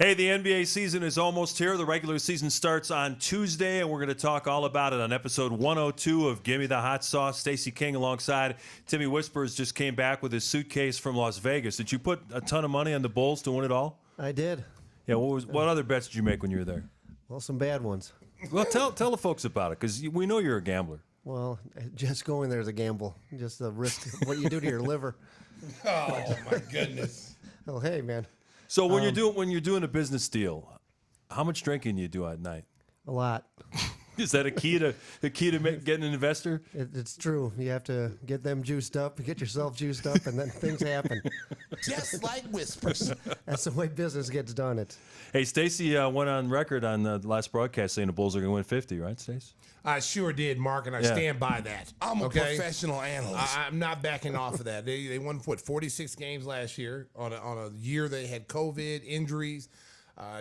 Hey, the NBA season is almost here. The regular season starts on Tuesday, and we're going to talk all about it on episode 102 of Gimme the Hot Sauce. Stacey King alongside Timmy Whispers just came back with his suitcase from Las Vegas. Did you put a ton of money on the Bulls to win it all? I did. Yeah, what other bets did you make when you were there? Well, some bad ones. Well, tell the folks about it, because we know you're a gambler. Well, just going there is a gamble. Just the risk of what you do to your liver. Oh, my goodness. Oh, hey, man. So when you're doing a business deal, how much drinking do you do at night? A lot. Is that a key to getting an investor? It's true. You have to get them juiced up, get yourself juiced up, and then things happen. Just like Whispers. That's the way business gets done. Hey, Stacey went on record on the last broadcast saying the Bulls are going to win 50, right, Stacey? I sure did, Mark, and I stand by that. I'm a professional analyst. I'm not backing off of that. They won, 46 games last year on a year they had COVID, injuries.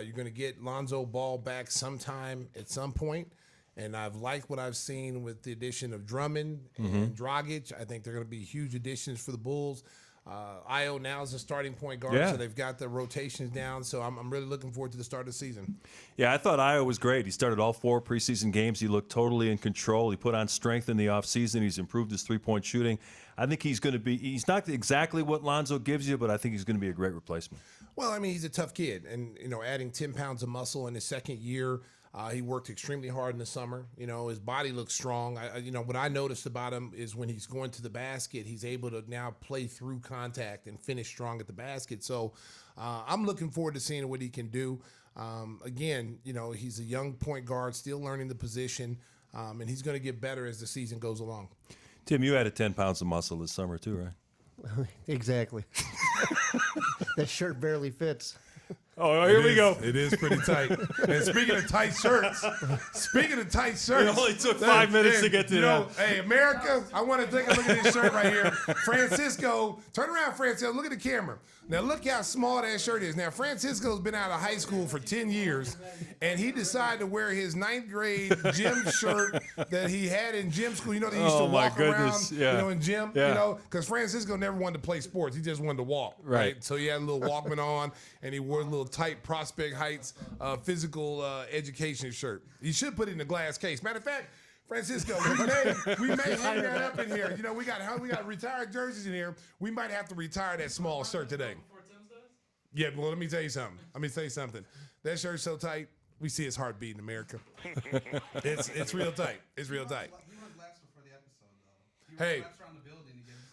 You're going to get Lonzo Ball back sometime at some point. And I've liked what I've seen with the addition of Drummond and Dragic. I think they're going to be huge additions for the Bulls. Io now is a starting point guard, so they've got the rotations down. So I'm really looking forward to the start of the season. Yeah, I thought Io was great. He started all 4 preseason games. He looked totally in control. He put on strength in the offseason. He's improved his three-point shooting. I think he's going to be – he's not exactly what Lonzo gives you, but I think he's going to be a great replacement. Well, I mean, he's a tough kid. And, adding 10 pounds of muscle in his second year – he worked extremely hard in the summer. His body looks strong. What I noticed about him is when he's going to the basket, he's able to now play through contact and finish strong at the basket. So I'm looking forward to seeing what he can do. Again, he's a young point guard, still learning the position, and he's going to get better as the season goes along. Tim, you added 10 pounds of muscle this summer too, right? Exactly. That shirt barely fits. Oh, here we go. It is pretty tight. And speaking of tight shirts, it only took 5 minutes to get to that. Hey, America, I want to take a look at this shirt right here. Francisco, turn around, Francisco. Look at the camera. Now, look how small that shirt is. Now, Francisco's been out of high school for 10 years, and he decided to wear his 9th grade gym shirt that he had in gym school. They used to walk around, in gym, because Francisco never wanted to play sports. He just wanted to walk, right? So he had a little Walkman on, and he wore a little tight Prospect Heights physical education shirt. You should put it in a glass case. Matter of fact, Francisco, we may hang that up in here. We got retired jerseys in here. We might have to retire that small shirt today. Yeah, well, let me tell you something. That shirt's so tight, we see his heart beat in America. It's real tight. It's real tight. He went laps before the episode, though. Hey,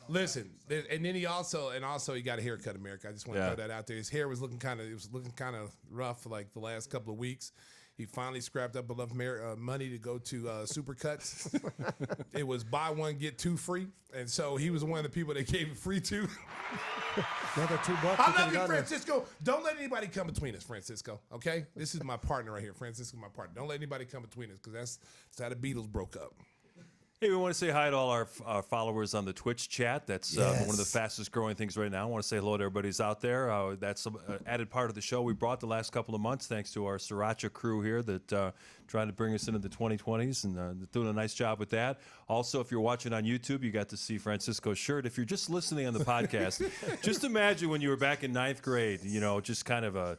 listen, and then he got a haircut, America. I just want to throw that out there. His hair was looking kind of rough for like the last couple of weeks. He finally scrapped up enough money to go to Supercuts. It was buy one, get 2 free. And so he was one of the people they gave it free to. Another $2. I love you, Francisco. Don't let anybody come between us, Francisco. Okay? This is my partner right here. Francisco, my partner. Don't let anybody come between us because that's how the Beatles broke up. Hey, we want to say hi to all our followers on the Twitch chat. That's one of the fastest growing things right now. I want to say hello to everybody who's out there. That's an added part of the show we brought the last couple of months, thanks to our Sriracha crew here that trying to bring us into the 2020s and doing a nice job with that. Also, if you're watching on YouTube, you got to see Francisco's shirt. If you're just listening on the podcast, just imagine when you were back in 9th grade, just kind of a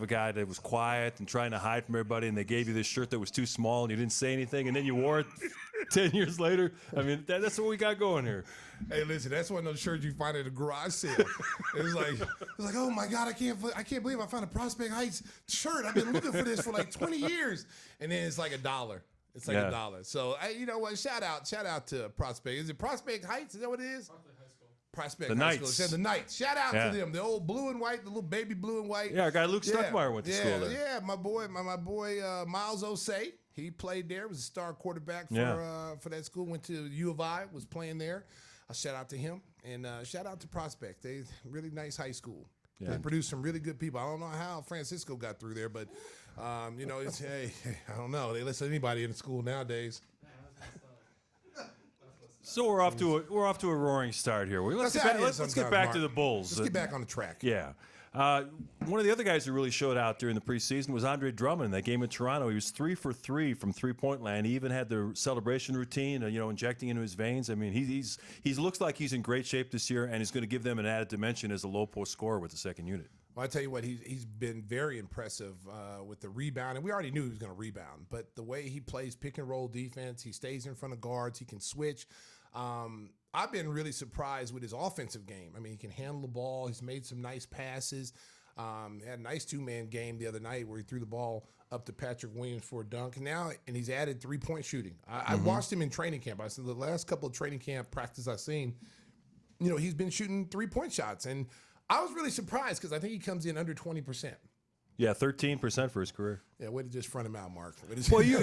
guy that was quiet and trying to hide from everybody, and they gave you this shirt that was too small, and you didn't say anything, and then you wore it 10 years later. I mean, that's what we got going here. Hey, listen, that's one of those shirts you find at a garage sale. It's like, oh my God, I can't believe I found a Prospect Heights shirt. I've been looking for this for like 20 years, and then it's like $1. It's like $1. So, you know what? Shout out to Prospect. Is it Prospect Heights? Is that what it is? Prospect High School. Said the Knights. Shout out to them. The old blue and white, the little baby blue and white. Yeah, our guy Luke Stuckmeyer went to school there. Yeah, my boy Miles Osei. He played there. Was a star quarterback for that school. Went to U of I. Was playing there. I shout out to him and shout out to Prospect. They really nice high school. Yeah. They produced some really good people. I don't know how Francisco got through there, but it's hey, I don't know. They listen to anybody in school nowadays. So we're off to a roaring start here. Let's get back to the Bulls. Let's get back on the track. Yeah. One of the other guys who really showed out during the preseason was Andre Drummond in that game in Toronto. He was 3 for 3 from three-point land. He even had the celebration routine, injecting into his veins. I mean, he looks like he's in great shape this year, and he's going to give them an added dimension as a low-post scorer with the second unit. Well, I tell you what, he's been very impressive with the rebound, and we already knew he was going to rebound. But the way he plays pick and roll defense, he stays in front of guards, he can switch. I've been really surprised with his offensive game. I mean, he can handle the ball. He's made some nice passes. Had a nice two-man game the other night where he threw the ball up to Patrick Williams for a dunk. And he's added three-point shooting. I watched him in training camp. I said the last couple of training camp practice I've seen, he's been shooting three-point shots. And I was really surprised because I think he comes in under 20%. Yeah, 13% for his career. Yeah, way to just front him out, Mark. Well, you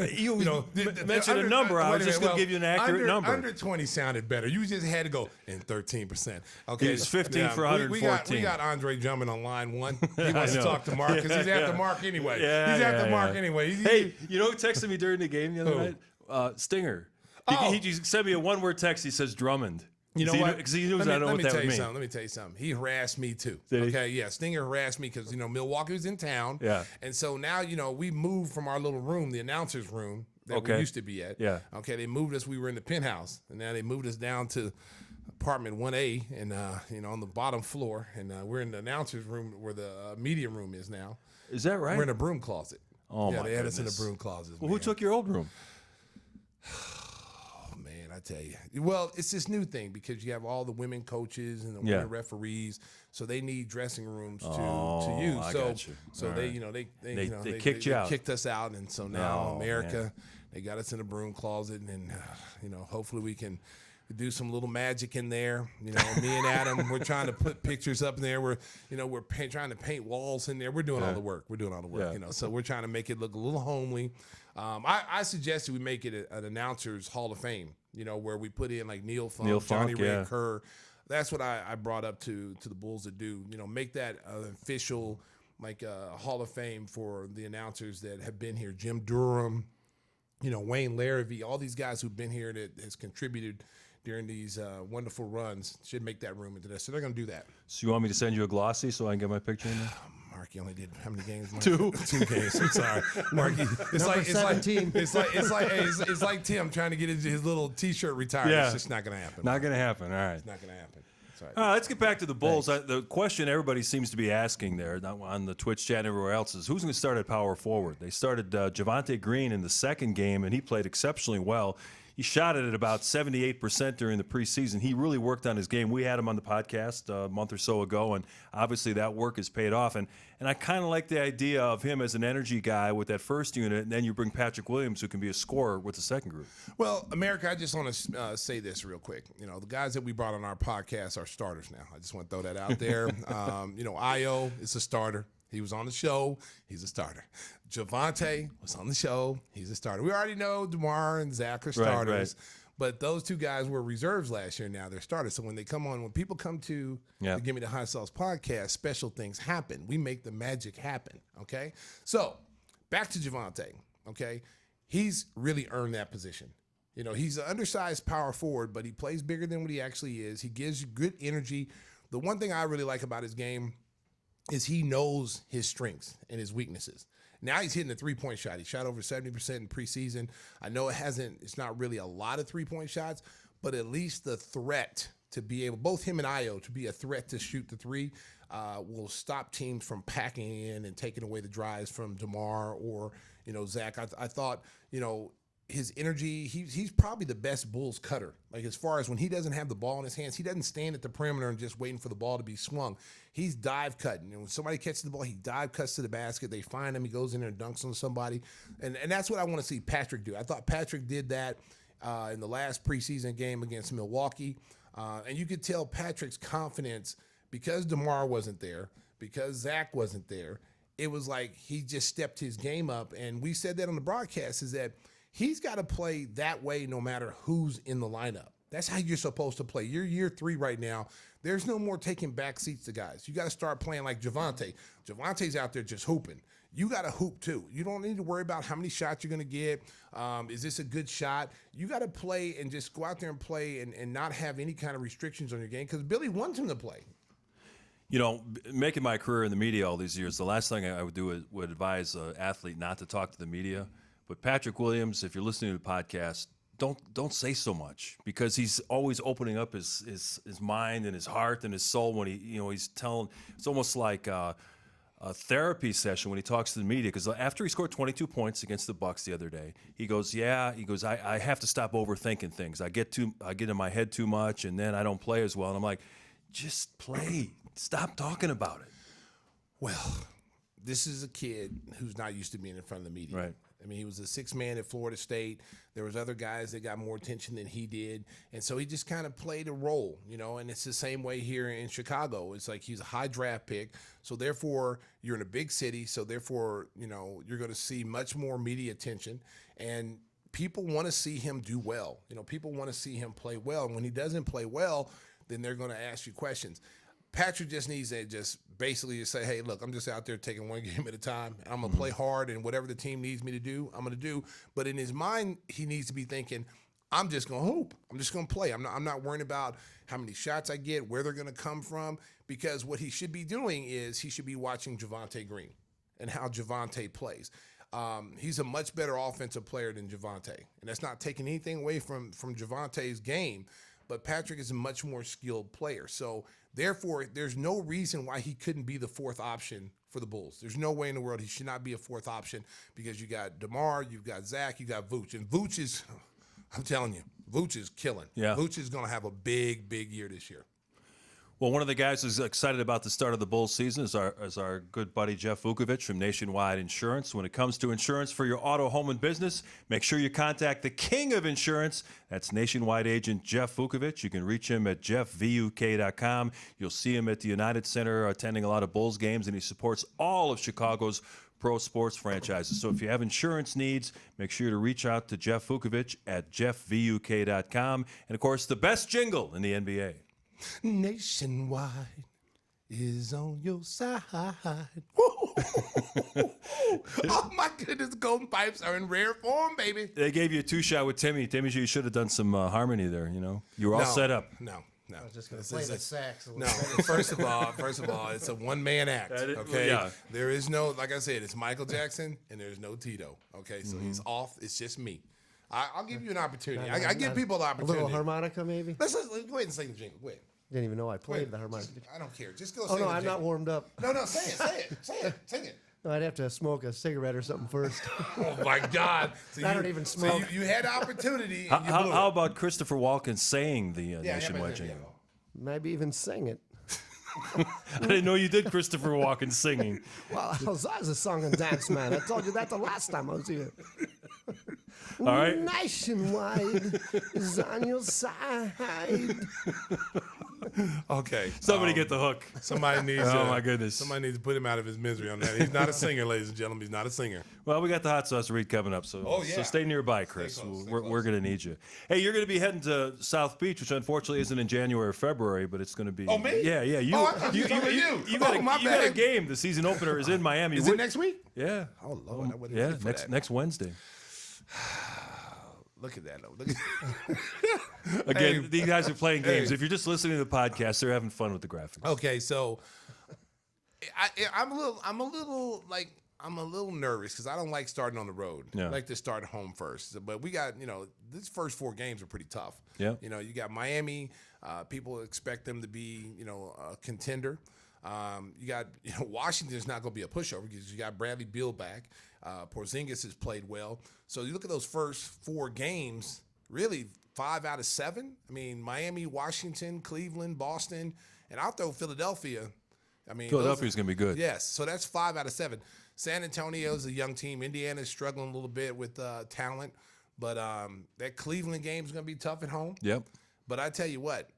mentioned a number. I was just going to give you an accurate number. Under 20 sounded better. You just had to go in 13%. Okay, he's 15 for 114. We got Andre Drummond on line one. He wants to talk to Mark because he's after Mark anyway. He's after Mark anyway. Hey, you know who texted me during the game the other night? Stinger. He sent me a one-word text. He says Drummond. You know what? Because he knows I know what that would mean. Let me tell you something. He harassed me too. Did he? Yeah. Stinger harassed me because Milwaukee was in town. Yeah. And so now we moved from our little room, the announcer's room that we used to be at. Yeah. Okay. They moved us. We were in the penthouse, and now they moved us down to apartment 1A, and on the bottom floor, and we're in the announcer's room where the media room is now. Is that right? We're in a broom closet. Oh yeah, my they had goodness. us in a broom closet. Well, who took your old room? I tell you. Well, it's this new thing because you have all the women coaches and the women referees, so they need dressing rooms to use. I so got you. so all they right. They kicked you out. Kicked us out, and so now America, man. they got us in a broom closet, and hopefully we can do some little magic in there. Me and Adam, we're trying to put pictures up in there. We're trying to paint walls in there. We're doing all the work. Yeah. So we're trying to make it look a little homely. I suggested we make it an announcer's Hall of Fame, where we put in like Neil Funk, Johnny Ray Kerr. That's what I brought up to the Bulls to do. Make that an official Hall of Fame for the announcers that have been here. Jim Durham, Wayne Larrivee, all these guys who've been here that has contributed during these wonderful runs should make that room into this. So they're going to do that. So you want me to send you a glossy so I can get my picture in there? Mark, you only did how many games? Mark? 2. 2 games. I'm sorry, Mark. It's like 17. It's like Tim trying to get his little T-shirt retired. Yeah. It's just not going to happen. Not going to happen. All right. It's not going to happen. Sorry. All right, let's get back to the Bulls. The question everybody seems to be asking there on the Twitch chat and everywhere else is who's going to start at power forward? They started Javonte Green in the second game, and he played exceptionally well. He shot it at about 78% during the preseason. He really worked on his game. We had him on the podcast a month or so ago, and obviously that work has paid off. And I kind of like the idea of him as an energy guy with that first unit, and then you bring Patrick Williams, who can be a scorer with the second group. Well, America, I just want to say this real quick. The guys that we brought on our podcast are starters now. I just want to throw that out there. Io is a starter. He was on the show. He's a starter. Javonte was on the show. He's a starter. We already know DeMar and Zach are starters. Right. But those two guys were reserves last year. Now they're starters. So when people come to the Gimme the High Sauce podcast, special things happen. We make the magic happen, okay? So back to Javonte, okay? He's really earned that position. He's an undersized power forward, but he plays bigger than what he actually is. He gives you good energy. The one thing I really like about his game is he knows his strengths and his weaknesses. Now he's hitting a three-point shot. He shot over 70% in preseason. I know it's not really a lot of three-point shots, but at least the threat to be able, both him and Io, to be a threat to shoot the three will stop teams from packing in and taking away the drives from DeMar or, Zach. I thought, his energy, he's probably the best Bulls cutter. Like as far as when he doesn't have the ball in his hands, he doesn't stand at the perimeter and just waiting for the ball to be swung. He's dive cutting. And when somebody catches the ball, he dive cuts to the basket. They find him. He goes in there and dunks on somebody. And that's what I want to see Patrick do. I thought Patrick did that in the last preseason game against Milwaukee. And you could tell Patrick's confidence because DeMar wasn't there, because Zach wasn't there. It was like he just stepped his game up. And we said that on the broadcast is that he's got to play that way no matter who's in the lineup. That's how you're supposed to play. You're year 3 right now. There's no more taking back seats to guys. You got to start playing like Javonte. Javonte's out there just hooping. You got to hoop too. You don't need to worry about how many shots you're going to get. Is this a good shot? You got to play and just go out there and play and not have any kind of restrictions on your game because Billy wants him to play. Making my career in the media all these years, the last thing I would do would advise an athlete not to talk to the media. But Patrick Williams, if you're listening to the podcast, don't say so much because he's always opening up his mind and his heart and his soul when he's telling. It's almost like therapy session when he talks to the media, because after he scored 22 points against the Bucks the other day, he goes, I have to stop overthinking things. I get in my head too much, and then I don't play as well. And I'm like, just play. Stop talking about it. Well, this is a kid who's not used to being in front of the media. Right. I mean, he was a sixth man at Florida State. There was other guys that got more attention than he did. And so he just kind of played a role, and it's the same way here in Chicago. It's like he's a high draft pick. So therefore, you're in a big city. So therefore, you're going to see much more media attention. And people want to see him do well. People want to see him play well. And when he doesn't play well, then they're going to ask you questions. Patrick just needs to just basically just say, hey, look, I'm just out there taking one game at a time. I'm going to play hard, and whatever the team needs me to do, I'm going to do. But in his mind, he needs to be thinking, I'm just going to hoop. I'm just going to play. I'm not worrying about how many shots I get, where they're going to come from, because what he should be doing is he should be watching Javonte Green and how Javonte plays. He's a much better offensive player than Javonte, and that's not taking anything away from Javonte's game, but Patrick is a much more skilled player. So therefore, there's no reason why he couldn't be the fourth option for the Bulls. There's no way in the world he should not be a fourth option, because you got DeMar, you've got Zach, you got Vooch. And Vooch is, I'm telling you, Vooch is killing. Yeah. Vooch is going to have a big, big year this year. Well, one of the guys who's excited about the start of the Bulls season is our good buddy Jeff Vukovic from Nationwide Insurance. When it comes to insurance for your auto, home, and business, make sure you contact the king of insurance. That's Nationwide agent Jeff Vukovic. You can reach him at jeffvuk.com. You'll see him at the United Center attending a lot of Bulls games, and he supports all of Chicago's pro sports franchises. So if you have insurance needs, make sure to reach out to Jeff Vukovic at jeffvuk.com. And, of course, the best jingle in the NBA. Nationwide is on your side. Oh, my goodness. Golden Pipes are in rare form, baby. They gave you a two-shot with Timmy. Timmy, you should have done some harmony there, You were all set up. No. I was just going to play the sax. No, first of all, it's a one-man act, okay? Yeah. There is no, like I said, it's Michael Jackson, and there's no Tito, okay? So he's off. It's just me. I'll give you an opportunity. I give people the A opportunity. little harmonica, maybe? Let's go ahead and sing the jingle. Go ahead. Didn't even know I played the harmonica. I don't care. Just go Oh, sing no, the I'm jingle. not warmed up. No, say it. No, I'd have to smoke a cigarette or something first. Oh, my God. So I don't even smoke. So you had opportunity, and you blew How it. about Christopher Walken saying the Yeah, Nationwide yeah. jingle? Maybe even sing it. I didn't know you did Christopher Walken singing. Well, I was a song and dance man. I told you that the last time I was here. All right. Nationwide is on your side. Okay. Somebody get the hook. Somebody needs Oh, my goodness. Somebody needs to put him out of his misery on that. He's not a singer, ladies and gentlemen. He's not a singer. Well, we got the hot sauce read coming up, so Oh, yeah. so stay nearby, Chris. close, We're going to need you. Hey, you're going to be heading to South Beach, which unfortunately isn't in January or February, but it's going to be. Oh, me? Yeah. You, Oh, I thought you were talking to you. You got, Oh, my you got a bad. game. The season opener is in Miami. Is it next week? Yeah. Oh, Lord. I wasn't Yeah, ready for that. next Wednesday. Look at that, though. Look at Again, these guys are playing games. If you're just listening to the podcast, they're having fun with the graphics. Okay, so I'm a little nervous because I don't like starting on the road. Yeah. I like to start home first. But we got, these first 4 games are pretty tough. Yeah. You got Miami. People expect them to be, a contender. You got, Washington's not going to be a pushover because you got Bradley Beal back. Porzingis has played well. So you look at those first 4 games, really 5 out of 7. I mean, Miami, Washington, Cleveland, Boston, and I'll throw Philadelphia. I mean, Philadelphia's going to be good. Yes, so that's 5 out of 7. San Antonio's a young team. Indiana's struggling a little bit with talent, but that Cleveland game is going to be tough at home. Yep. But I tell you what,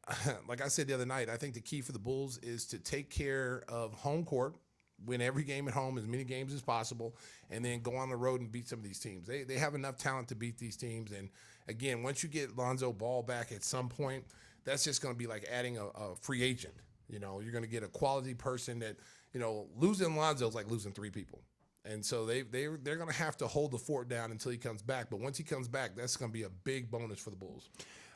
like I said the other night, I think the key for the Bulls is to take care of home court, win every game at home, as many games as possible, and then go on the road and beat some of these teams. They have enough talent to beat these teams. And, again, once you get Lonzo Ball back at some point, that's just going to be like adding a free agent. You're going to get a quality person that, losing Lonzo is like losing 3 people. And so they're going to have to hold the fort down until he comes back. But once he comes back, that's going to be a big bonus for the Bulls.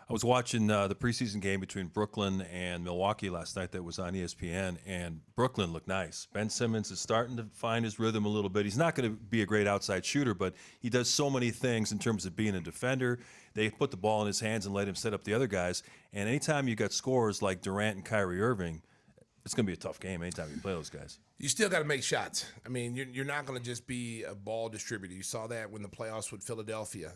I was watching the preseason game between Brooklyn and Milwaukee last night that was on ESPN, and Brooklyn looked nice. Ben Simmons is starting to find his rhythm a little bit. He's not going to be a great outside shooter, but he does so many things in terms of being a defender. They put the ball in his hands and let him set up the other guys. And anytime you got scorers like Durant and Kyrie Irving, It's going to be a tough game anytime you play those guys. You still got to make shots. I mean, you're not going to just be a ball distributor. You saw that when the playoffs with Philadelphia.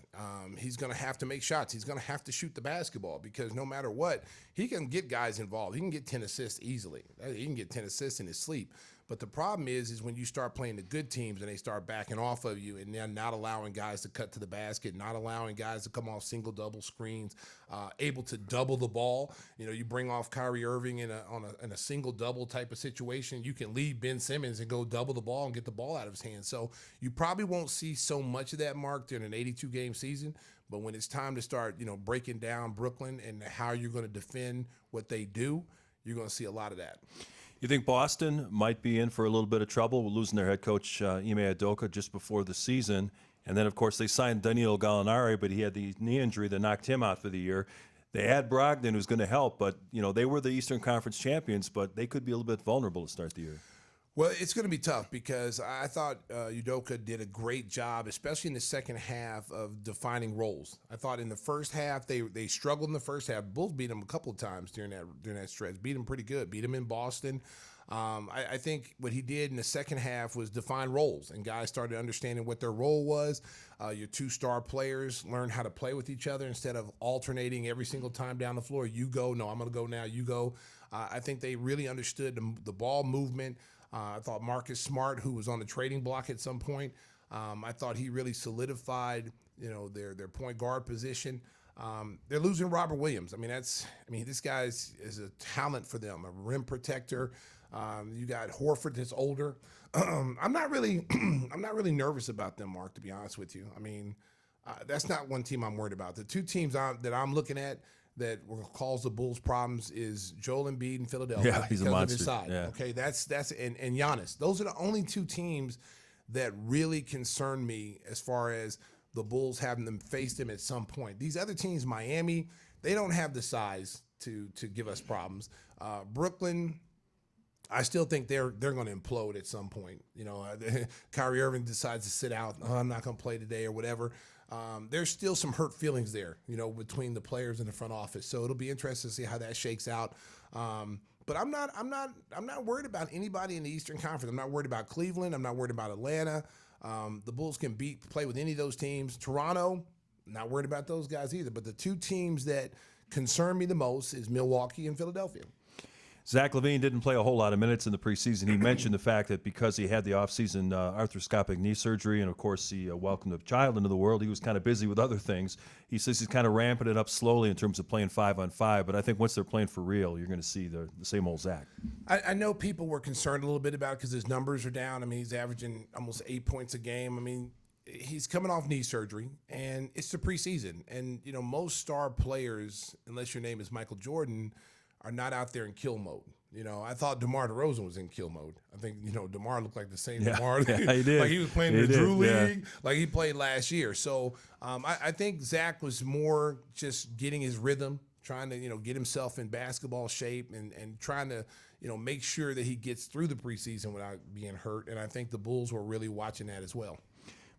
He's going to have to make shots. He's going to have to shoot the basketball because no matter what, he can get guys involved. He can get 10 assists easily. He can get 10 assists in his sleep. But the problem is when you start playing the good teams and they start backing off of you and they're not allowing guys to cut to the basket, not allowing guys to come off single, double screens, able to double the ball. You know, you bring off Kyrie Irving in a single double type of situation. You can leave Ben Simmons and go double the ball and get the ball out of his hands. So you probably won't see so much of that, Mark, during an 82-game season. But when it's time to start, breaking down Brooklyn and how you're going to defend what they do, you're going to see a lot of that. You think Boston might be in for a little bit of trouble with losing their head coach, Ime Udoka, just before the season? And then, of course, they signed Danilo Gallinari, but he had the knee injury that knocked him out for the year. They had Brogdon, who's going to help, but, they were the Eastern Conference champions, but they could be a little bit vulnerable to start the year. Well, it's going to be tough because I thought Udoka did a great job, especially in the second half, of defining roles. I thought in the first half, they struggled in the first half. Bulls beat them a couple of times during that stretch. Beat them pretty good. Beat them in Boston. I think what he did in the second half was define roles, and guys started understanding what their role was. Your two-star players learned how to play with each other instead of alternating every single time down the floor. You go, no, I'm going to go now, you go. I think they really understood the ball movement. I thought Marcus Smart, who was on the trading block at some point, I thought he really solidified, their point guard position. They're losing Robert Williams. This guy is a talent for them, a rim protector. You got Horford that's older. I'm not really nervous about them, Mark, to be honest with you. That's not one team I'm worried about. The two teams that I'm looking at that will cause the Bulls problems is Joel Embiid in Philadelphia. Yeah, he's a monster. His side. Yeah. Okay, that's and Giannis. Those are the only two teams that really concern me as far as the Bulls having them face them at some point. These other teams, Miami, they don't have the size to give us problems. Brooklyn, I still think they're going to implode at some point. Kyrie Irving decides to sit out. Oh, I'm not going to play today or whatever. There's still some hurt feelings there, between the players and the front office. So it'll be interesting to see how that shakes out. But I'm not worried about anybody in the Eastern Conference. I'm not worried about Cleveland. I'm not worried about Atlanta. The Bulls can play with any of those teams. Toronto, not worried about those guys either. But the two teams that concern me the most is Milwaukee and Philadelphia. Zach LaVine didn't play a whole lot of minutes in the preseason. He mentioned the fact that because he had the offseason arthroscopic knee surgery and, of course, he welcomed a child into the world, he was kind of busy with other things. He says he's kind of ramping it up slowly in terms of playing 5-on-5, but I think once they're playing for real, you're going to see the same old Zach. I know people were concerned a little bit about it because his numbers are down. He's averaging almost 8 points a game. He's coming off knee surgery, and it's the preseason. And, most star players, unless your name is Michael Jordan, are not out there in kill mode. I thought DeMar DeRozan was in kill mode. I think, DeMar looked like the same DeMar. Yeah, he did. Like he was playing in the Drew yeah. League, like he played last year. So I think Zach was more just getting his rhythm, trying to, get himself in basketball shape and trying to, make sure that he gets through the preseason without being hurt. And I think the Bulls were really watching that as well.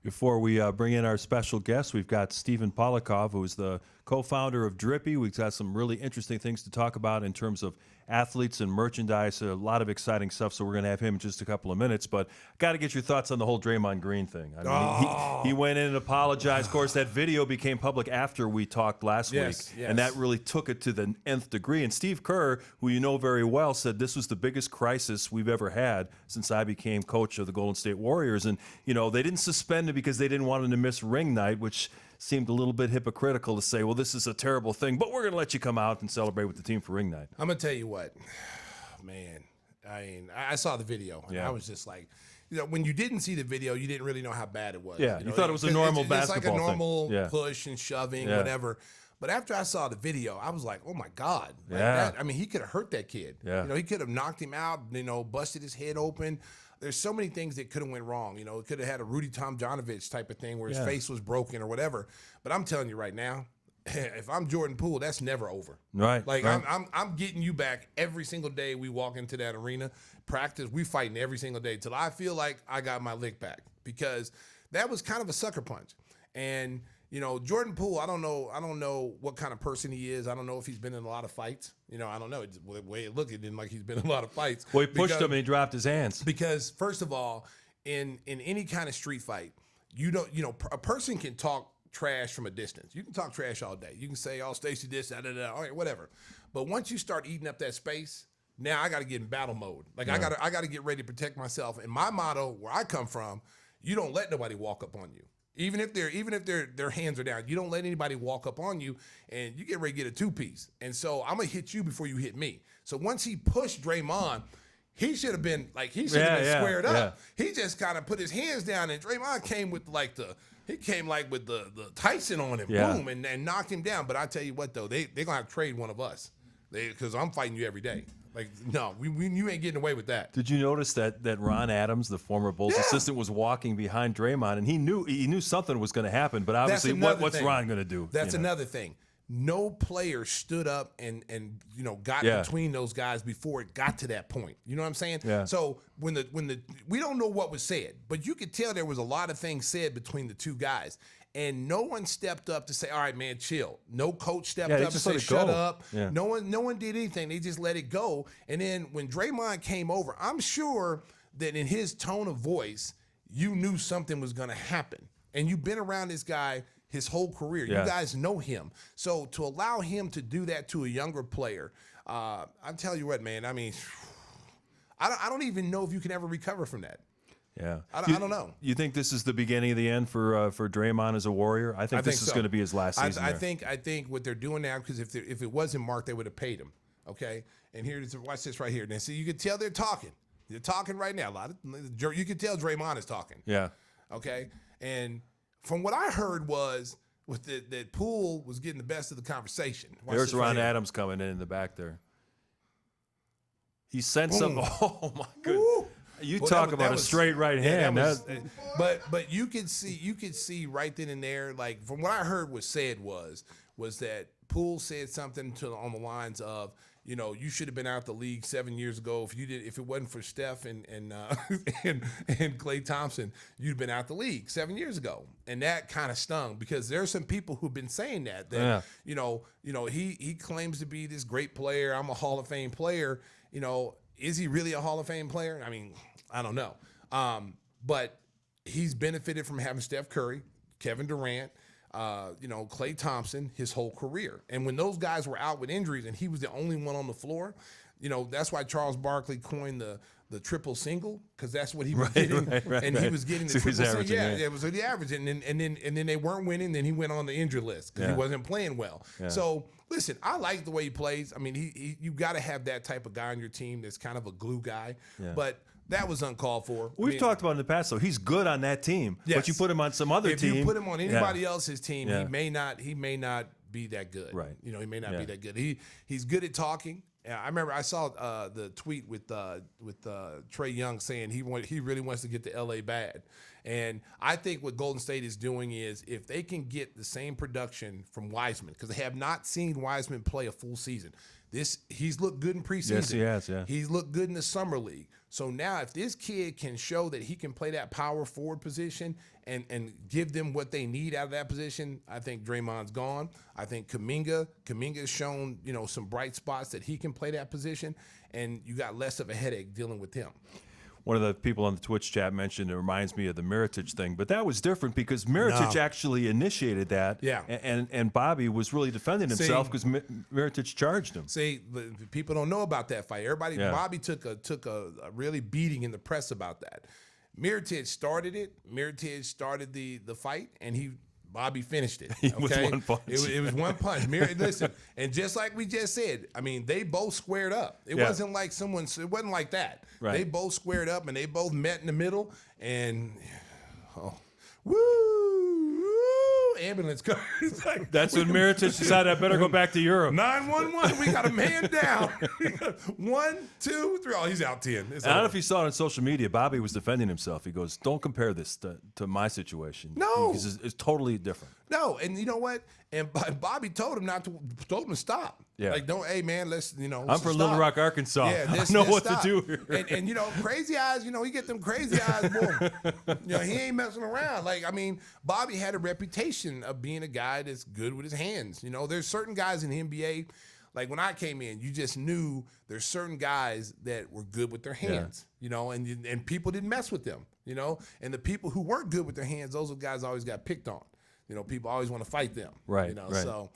Before we bring in our special guest, we've got Stephen Pollakov, who is the co-founder of Drippy. We've got some really interesting things to talk about in terms of athletes and merchandise, a lot of exciting stuff, so we're going to have him in just a couple of minutes. But got to get your thoughts on the whole Draymond Green thing. He went in and apologized. Of course, that video became public after we talked last week, and that really took it to the nth degree. And Steve Kerr, who you know very well, said this was the biggest crisis we've ever had since I became coach of the Golden State Warriors. And, they didn't suspend him because they didn't want him to miss ring night, which seemed a little bit hypocritical to say, well, this is a terrible thing, but we're going to let you come out and celebrate with the team for ring night. I'm going to tell you what, man, I saw the video, and I was just like, when you didn't see the video, you didn't really know how bad it was. Yeah, you thought it was a normal basketball thing. It's like a normal push and shoving, whatever. But after I saw the video, I was like, oh, my God. He could have hurt that kid. Yeah. He could have knocked him out, busted his head open. There's so many things that could have went wrong. It could have had a Rudy Tomjanovich type of thing where his face was broken or whatever. But I'm telling you right now, if I'm Jordan Poole, that's never over. Right. I'm getting you back every single day we walk into that arena. Practice, we fighting every single day till I feel like I got my lick back, because that was kind of a sucker punch. And Jordan Poole, I don't know what kind of person he is. I don't know if he's been in a lot of fights. I don't know. It's the way it looked, it didn't like he's been in a lot of fights. Well, he pushed him and he dropped his hands. Because first of all, in any kind of street fight, a person can talk trash from a distance. You can talk trash all day. You can say, "Oh, Stacey this, da da da," all right, whatever. But once you start eating up that space, now I got to get in battle mode. Like I got to get ready to protect myself. And my motto, where I come from, you don't let nobody walk up on you. Even if their hands are down, you don't let anybody walk up on you, and you get ready to get a two-piece. And so I'm gonna hit you before you hit me. So once he pushed Draymond, he should have been squared up. He just kind of put his hands down, and Draymond came with the Tyson on him, boom, and knocked him down. But I tell you what, though, they're gonna have to trade one of us, because I'm fighting you every day. Like, no, you ain't getting away with that. Did you notice that Ron Adams, the former Bulls assistant, was walking behind Draymond, and he knew something was going to happen, but obviously, what's Ron going to do? That's another thing. No player stood up and got between those guys before it got to that point. You know what I'm saying? Yeah. So when we don't know what was said, but you could tell there was a lot of things said between the two guys. And no one stepped up to say, "All right, man, chill." No coach stepped up to say, "Shut up." Yeah. No one did anything. They just let it go. And then when Draymond came over, I'm sure that in his tone of voice, you knew something was going to happen. And you've been around this guy his whole career. Yeah. You guys know him. So to allow him to do that to a younger player, I'll tell you what, man. I mean, I don't even know if you can ever recover from that. Yeah, I don't know. You think this is the beginning of the end for Draymond as a Warrior? I think this is going to be his last season. I think what they're doing now, because if it wasn't Mark, they would have paid him. Okay, and watch this right here. Now, see, you can tell they're talking. They're talking right now. You can tell Draymond is talking. Yeah. Okay, and from what I heard was that Poole was getting the best of the conversation. There's Ron Adams coming in the back there. He sent some. Oh my goodness. Woo. Talk about a straight right hand. But you could see right then and there, like from what I heard was said was that Poole said something on the lines of, you should have been out the league 7 years ago. If it wasn't for Steph and Klay Thompson, you'd have been out the league 7 years ago. And that kind of stung, because there's some people who've been saying that he claims to be this great player. I'm a Hall of Fame player. Is he really a Hall of Fame player? I mean, I don't know. But he's benefited from having Steph Curry, Kevin Durant, Klay Thompson his whole career. And when those guys were out with injuries and he was the only one on the floor, that's why Charles Barkley coined the triple single, because that's what he was getting. And he was getting the triple single. Yeah, it was the average. And then they weren't winning. Then he went on the injured list because he wasn't playing well. Yeah. So listen, I like the way he plays. I mean, you got to have that type of guy on your team that's kind of a glue guy. Yeah. But that was uncalled for. We've talked about in the past, though. He's good on that team. Yes. But you put him on some other team. If you put him on anybody else's team, he may not be that good. Right. He may not be that good. He's good at talking. I remember I saw the tweet with Trae Young saying he really wants to get to LA bad. And I think what Golden State is doing is, if they can get the same production from Wiseman, because they have not seen Wiseman play a full season. He's looked good in preseason. Yes, he has, yeah. He's looked good in the summer league. So now if this kid can show that he can play that power forward position and give them what they need out of that position, I think Draymond's gone. I think Kuminga's shown, some bright spots that he can play that position, and you got less of a headache dealing with him. One of the people on the Twitch chat mentioned it reminds me of the Mirotic thing, but that was different because Mirotic actually initiated that. Yeah. And Bobby was really defending himself because Mirotic charged him. See, people don't know about that fight. Bobby took a really beating in the press about that. Mirotic started it. Mirotic started the fight, and Bobby finished it. Okay? With one punch. It was one punch. Listen, and just like we just said, I mean, they both squared up. It wasn't like it wasn't like that. Right. They both squared up, and they both met in the middle, and woo, ambulance comes. That's when Mirotic decided, I better go back to Europe. 911, we got a man down. 1, 2, 3. Oh, he's out 10. I don't know if you saw it on social media. Bobby was defending himself. He goes, "Don't compare this to my situation." No. Because it's totally different. No, and you know what? And Bobby told him to stop. Yeah. Like, hey man, let's, I'm from Little Rock, Arkansas. Yeah, I know what stop. to do here. And Crazy Eyes, he get them crazy eyes, boy. He ain't messing around. Like, I mean, Bobby had a reputation of being a guy that's good with his hands. There's certain guys in the NBA, like when I came in, you just knew there's certain guys that were good with their hands, and people didn't mess with them, and the people who weren't good with their hands, those are guys always got picked on. People always want to fight them. Right. Right. So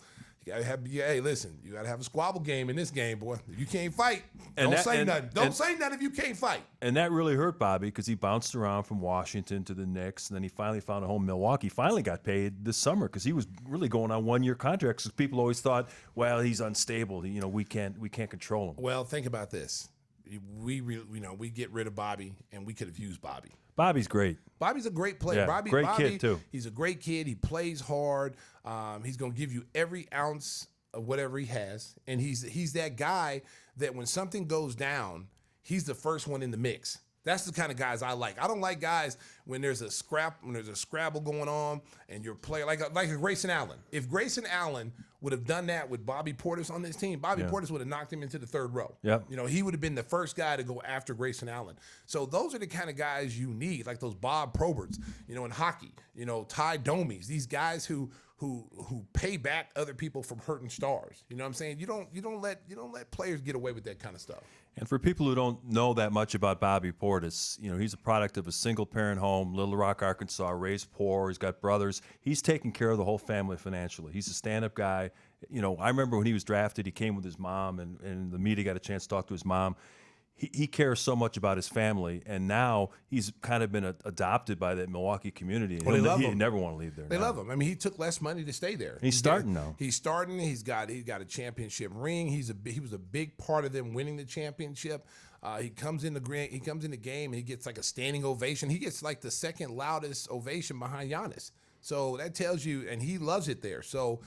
you gotta have. Hey, listen. You gotta have a squabble game in this game, boy. If you can't fight, And don't say nothing. Don't say nothing if you can't fight. And that really hurt Bobby because he bounced around from Washington to the Knicks, and then he finally found a home in Milwaukee. Finally got paid this summer because he was really going on 1-year contracts. Because people always thought, well, he's unstable. We can't control him. Well, think about this. We get rid of Bobby, and we could have used Bobby. Bobby's great. Bobby's a great player. Yeah, Bobby, kid too. He's a great kid. He plays hard. He's going to give you every ounce of whatever he has, and he's that guy that when something goes down, he's the first one in the mix. That's the kind of guys I like. I don't like guys when there's a scrabble going on, and your player like a Grayson Allen. If Grayson Allen would have done that with Bobby Portis on this team, Bobby Portis would have knocked him into the third row. Yep. He would have been the first guy to go after Grayson Allen. So those are the kind of guys you need, like those Bob Proberts, in hockey, Ty Domies, these guys who pay back other people from hurting stars. You know what I'm saying? You don't let players get away with that kind of stuff. And for people who don't know that much about Bobby Portis, he's a product of a single-parent home, Little Rock, Arkansas, raised poor. He's got brothers. He's taking care of the whole family financially. He's a stand-up guy. I remember when he was drafted, he came with his mom, and the media got a chance to talk to his mom. He cares so much about his family, and now he's kind of been adopted by that Milwaukee community. Well, they love he him. never want to leave there. They love him. I mean, he took less money to stay there. He's starting now. He's starting. He's got a championship ring. He was a big part of them winning the championship. He comes in the game and he gets like a standing ovation. He gets like the second loudest ovation behind Giannis. So that tells you, and he loves it there. So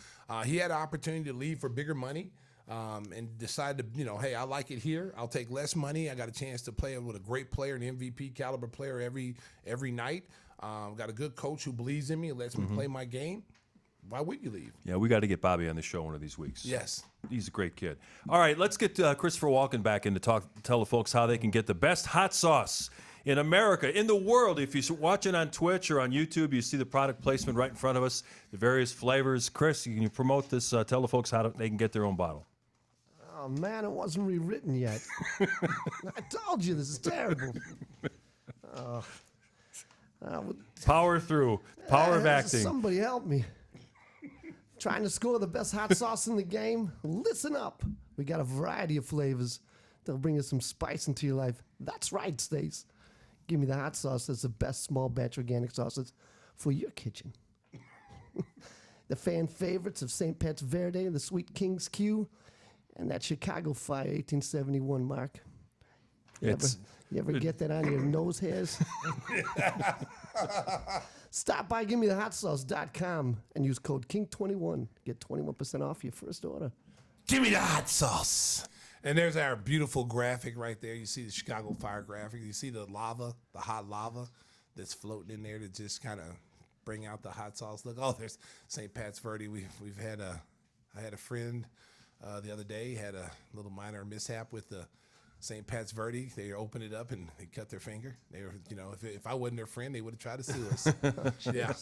he had an opportunity to leave for bigger money. And decided to, hey, I like it here. I'll take less money. I got a chance to play with a great player, an MVP caliber player every night. Got a good coach who believes in me and lets me play my game. Why would you leave? Yeah, we got to get Bobby on the show one of these weeks. Yes. He's a great kid. All right, let's get Christopher Walken back in to tell the folks how they can get the best hot sauce in America, in the world. If you're watching on Twitch or on YouTube, you see the product placement right in front of us, the various flavors. Chris, can you promote this? Tell the folks how they can get their own bottle. Oh, man, it wasn't rewritten yet. I told you, this is terrible. Power through. Power of acting. Somebody help me. Trying to score the best hot sauce in the game? Listen up. We got a variety of flavors that'll bring us some spice into your life. That's right, Stacey. Give me the hot sauce that's the best small batch organic sauces for your kitchen. The fan favorites of St. Pat's Verde, the Sweet King's Q, and that Chicago Fire 1871 mark. You ever get that on your nose hairs? Stop by GimmeTheHotSauce.com and use code KING21. Get 21% off your first order. Give me the hot sauce. And there's our beautiful graphic right there. You see the Chicago Fire graphic. You see the lava, the hot lava that's floating in there to just kind of bring out the hot sauce. Look, there's St. Pat's Verde. I had a friend the other day, had a little minor mishap with the St. Pat's Verde. They opened it up and they cut their finger. They were, if I wasn't their friend, they would have tried to sue us.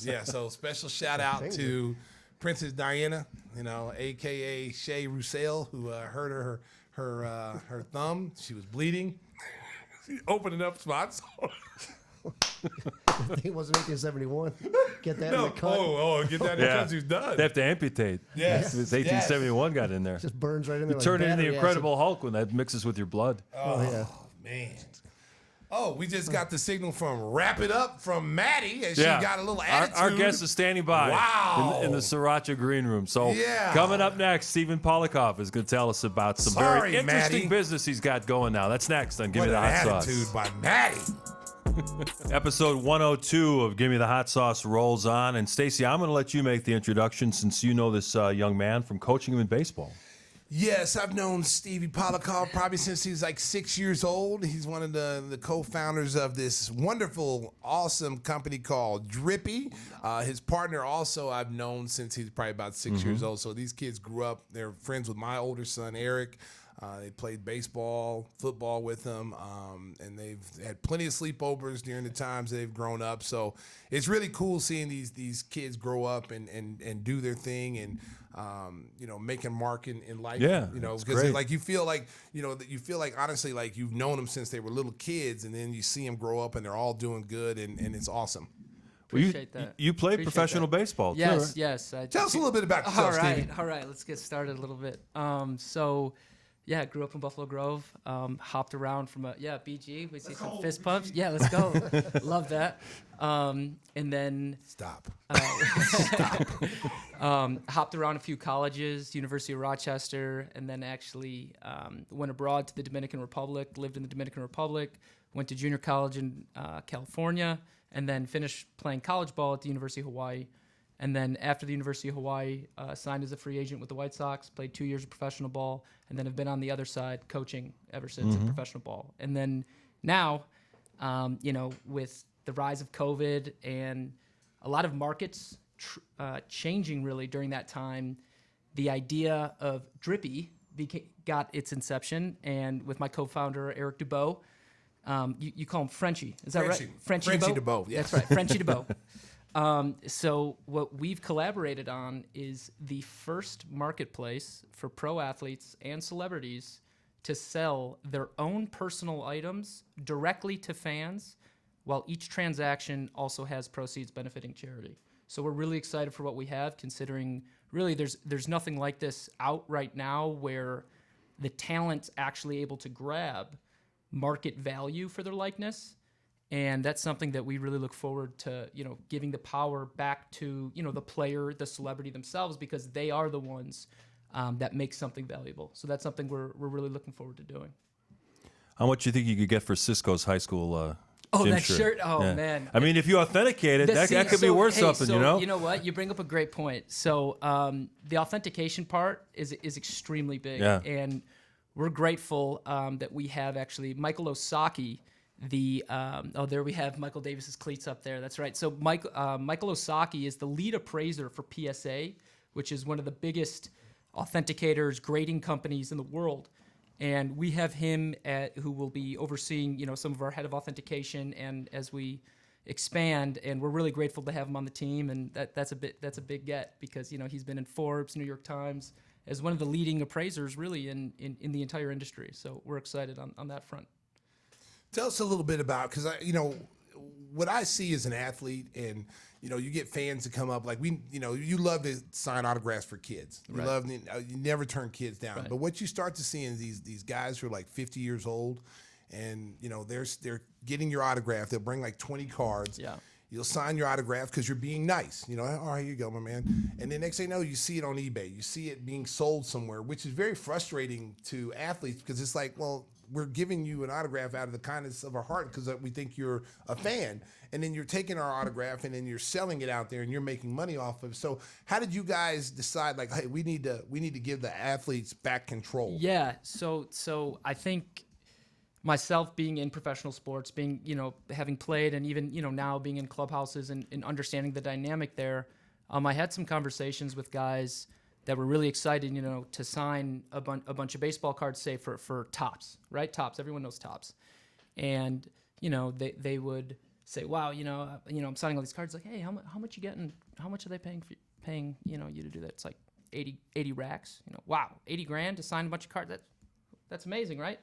Yeah. So special shout out to Princess Diana, AKA Shay Roussel, who hurt her thumb. She was bleeding. She opened it up spots. I think it was 1871. Get that in the cut. Get that in because he's done. They have to amputate. Yes. It's 1871 got in there. Just burns right in there. Turn like into the battery Incredible Hulk when that mixes with your blood. Oh, yeah. Man. Oh, we just got the signal from Wrap It Up from Maddie, and she got a little attitude. Our guest is standing by in the Sriracha Green Room. So coming up next, Stephen Pollakov is going to tell us about some very interesting Maddie. business he's got going now. That's next on Gimme What the an Hot attitude Sauce. by Maddie. Episode 102 of Gimme the Hot Sauce rolls on. And Stacey, I'm going to let you make the introduction since you know this young man from coaching him in baseball. Yes, I've known Stevie Pollakov probably since he was like 6 years old. He's one of the co-founders of this wonderful, awesome company called Drippy. His partner also I've known since he's probably about 6 years old. So these kids grew up. They're friends with my older son, Eric. They played baseball, football with him, and they've had plenty of sleepovers during the times they've grown up. So it's really cool seeing these kids grow up and do their thing and make a mark in life. Yeah, because like you feel like honestly like you've known them since they were little kids, and then you see them grow up and they're all doing good, and it's awesome. Appreciate that. You played professional baseball, too, right? Yes. Tell us a little bit about yourself, Stevie. All right. Let's get started a little bit. Yeah, grew up in Buffalo Grove. Hopped around from BG. We see some fist pumps. Yeah, let's go. Love that. And then Stop. Hopped around a few colleges, University of Rochester, and then actually went abroad to the Dominican Republic. Lived in the Dominican Republic. Went to junior college in California, and then finished playing college ball at the University of Hawaii. And then after the University of Hawaii, signed as a free agent with the White Sox, played 2 years of professional ball, and then have been on the other side coaching ever since in professional ball. And then now, with the rise of COVID and a lot of markets changing really during that time, the idea of Drippy got its inception. And with my co-founder, Eric Dubois, you call him Frenchie. Is that right? Frenchie Dubois, yeah. That's right, Frenchie Dubois. So what we've collaborated on is the first marketplace for pro athletes and celebrities to sell their own personal items directly to fans, while each transaction also has proceeds benefiting charity. So we're really excited for what we have, considering really there's nothing like this out right now where the talent's actually able to grab market value for their likeness. And that's something that we really look forward to, giving the power back to, the player, the celebrity themselves, because they are the ones that make something valuable. So that's something we're really looking forward to doing. How much do you think you could get for Cisco's high school gym that shirt? Oh, yeah. Man. I mean, if you authenticate it, that could be worth something, You know what? You bring up a great point. So the authentication part is extremely big. Yeah. And we're grateful that we have actually Michael Osaki, there we have Michael Davis's cleats up there. That's right. So Michael Osaki is the lead appraiser for PSA, which is one of the biggest authenticators, grading companies in the world. And we have him who will be overseeing, some of our head of authentication, and as we expand, and we're really grateful to have him on the team. And that's a big get, because he's been in Forbes, New York Times, as one of the leading appraisers really in the entire industry. So we're excited on that front. Tell us a little bit about, because what I see as an athlete, and you get fans to come up like you love to sign autographs for kids. You love, you never turn kids down. Right. But what you start to see is these guys who are like 50 years old, and they're getting your autograph. They'll bring like 20 cards. Yeah. You'll sign your autograph because you're being nice. All right, here you go, my man. And then next thing you know, you see it on eBay. You see it being sold somewhere, which is very frustrating to athletes, because it's like, well, we're giving you an autograph out of the kindness of our heart because we think you're a fan, and then you're taking our autograph and then you're selling it out there and you're making money off of it. So how did you guys decide, like, hey, we need to give the athletes back control? Yeah. So I think myself being in professional sports, being, having played, and even, now being in clubhouses and understanding the dynamic there, I had some conversations with guys that were really excited, to sign a bunch of baseball cards, say for Topps, right? Topps, everyone knows Topps. And, they would say, wow, I'm signing all these cards. Like, hey, how much you getting? How much are they paying you to do that? It's like 80 racks. Wow, 80 grand to sign a bunch of cards. That's amazing, right?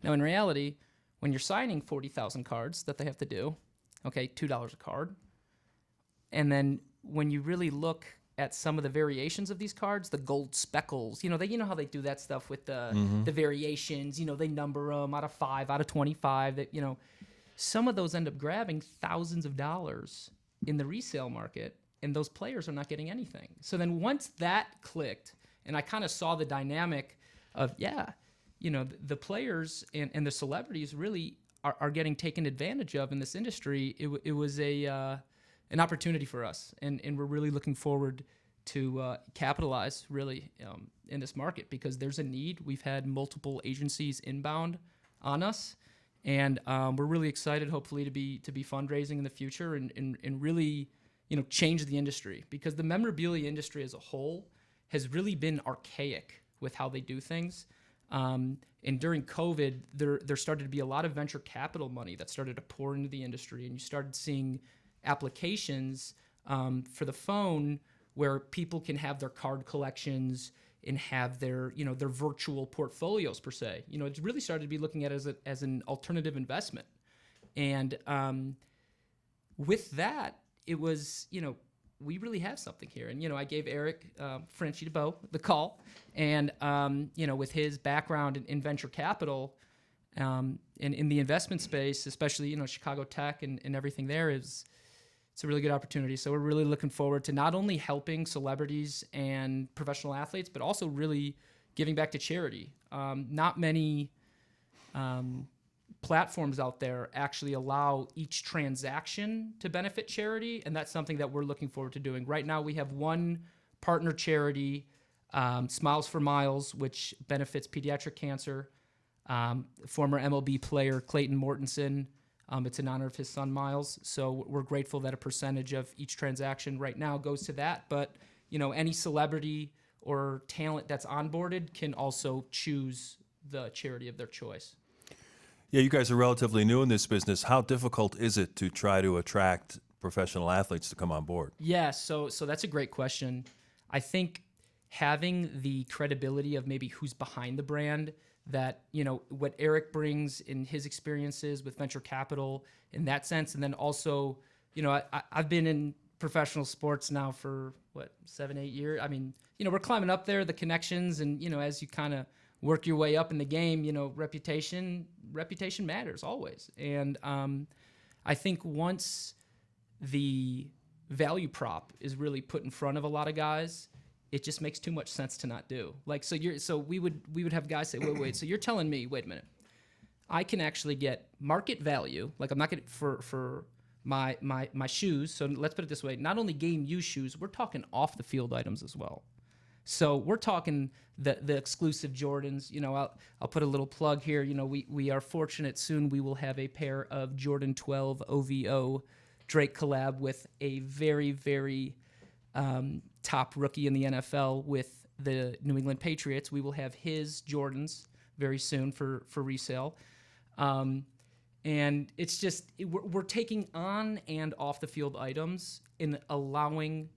Now, in reality, when you're signing 40,000 cards that they have to do, okay, $2 a card. And then when you really look at some of the variations of these cards, the gold speckles, how they do that stuff with the variations, they number them out of 5, out of 25, that, some of those end up grabbing thousands of dollars in the resale market, and those players are not getting anything. So then once that clicked, and I kind of saw the dynamic of, the players and the celebrities really are getting taken advantage of in this industry, it was an opportunity for us, and we're really looking forward to capitalize really in this market, because there's a need. We've had multiple agencies inbound on us, and we're really excited, hopefully, to be fundraising in the future and really, change the industry, because the memorabilia industry as a whole has really been archaic with how they do things. And during COVID, there started to be a lot of venture capital money that started to pour into the industry, and you started seeing applications for the phone where people can have their card collections and have their their virtual portfolios per se. It's really started to be looking at it as an alternative investment, and with that, it was we really have something here. And I gave Eric Frenchie DeBow the call, and with his background in venture capital, and in the investment space, especially Chicago Tech and everything there, it's a really good opportunity. So we're really looking forward to not only helping celebrities and professional athletes, but also really giving back to charity. Not many platforms out there actually allow each transaction to benefit charity, and that's something that we're looking forward to doing. Right now, we have one partner charity, Smiles for Miles, which benefits pediatric cancer. Former MLB player Clayton Mortensen, it's in honor of his son Miles. So we're grateful that a percentage of each transaction right now goes to that. But any celebrity or talent that's onboarded can also choose the charity of their choice. Yeah, you guys are relatively new in this business. How difficult is it to try to attract professional athletes to come on board? Yeah, so that's a great question. I think having the credibility of maybe who's behind the brand, that what Eric brings in his experiences with venture capital in that sense, and then also I've been in professional sports now for 7-8 years. I mean, we're climbing up there, the connections, and as you kind of work your way up in the game, reputation matters always. And I think once the value prop is really put in front of a lot of guys, it just makes too much sense to not do. So we would have guys say, wait, so you're telling me, wait a minute, I can actually get market value, like I'm not getting for my shoes. So let's put it this way, not only game used shoes, we're talking off the field items as well. So we're talking the exclusive Jordans. I'll put a little plug here. We are fortunate, soon we will have a pair of Jordan 12 OVO Drake collab with a very, very top rookie in the NFL with the New England Patriots. We will have his Jordans very soon for resale. And it's just, we're taking on and off the field items and allowing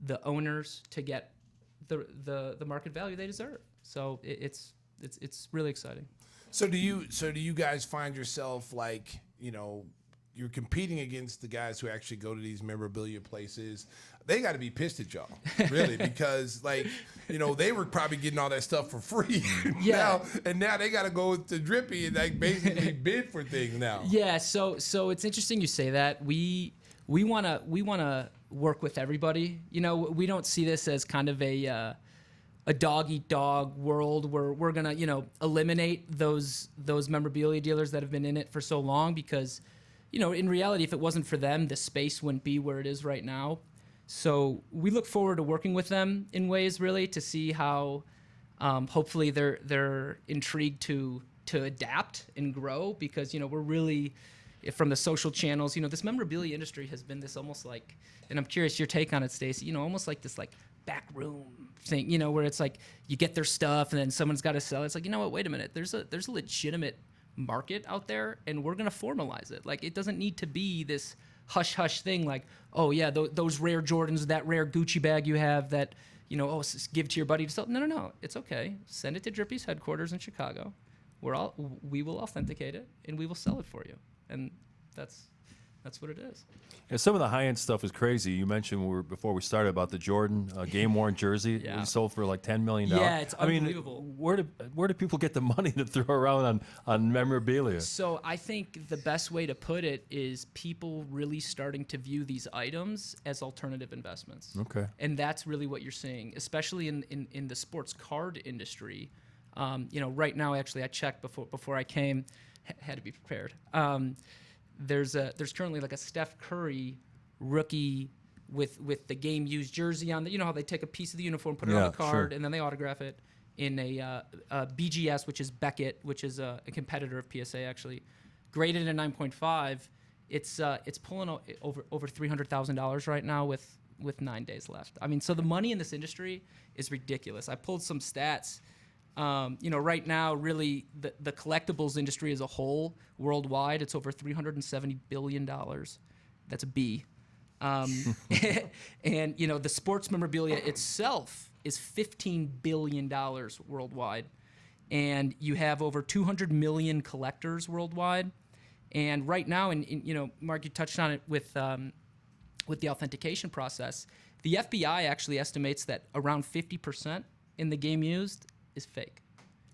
the owners to get the market value they deserve. So it's really exciting. So do you guys find yourself you're competing against the guys who actually go to these memorabilia places? They got to be pissed at y'all, really, because they were probably getting all that stuff for free. Yeah. now they got to go to Drippy and basically bid for things now. Yeah. So it's interesting you say that. We wanna work with everybody. We don't see this as kind of a dog eat dog world where we're gonna eliminate those memorabilia dealers that have been in it for so long, because in reality, if it wasn't for them, the space wouldn't be where it is right now. So we look forward to working with them in ways really to see how hopefully they're intrigued to adapt and grow, because we're really, from the social channels, this memorabilia industry has been this almost like, and I'm curious your take on it, Stacey, almost like this back room thing, where it's like you get their stuff and then someone's got to sell it. It's like, what, wait a minute, there's a legitimate market out there, and we're going to formalize it. It doesn't need to be this hush hush thing like, oh yeah, those rare Jordans, that rare Gucci bag you have that, give to your buddy to sell. No, it's okay. Send it to Drippy's headquarters in Chicago. We will authenticate it and we will sell it for you. And that's what it is. Yeah, some of the high-end stuff is crazy. You mentioned before we started about the Jordan game-worn jersey. Yeah. We sold for like $10 million. Yeah, it's unbelievable. Where do people get the money to throw around on memorabilia? So I think the best way to put it is people really starting to view these items as alternative investments. Okay. And that's really what you're seeing, especially in the sports card industry. Right now, actually, I checked before I came, had to be prepared. There's currently like a Steph Curry rookie with the game used jersey on. You know how they take a piece of the uniform, put it on the card, and then they autograph it in a BGS, which is Beckett, which is a competitor of PSA actually, graded at 9.5. It's pulling over $300,000 right now with 9 days left. I mean, so the money in this industry is ridiculous. I pulled some stats. Right now, really, the collectibles industry as a whole, worldwide, it's over $370 billion. That's a B. And, the sports memorabilia itself is $15 billion worldwide. And you have over 200 million collectors worldwide. And right now, and Mark, you touched on it with the authentication process, the FBI actually estimates that around 50% in the game used is fake.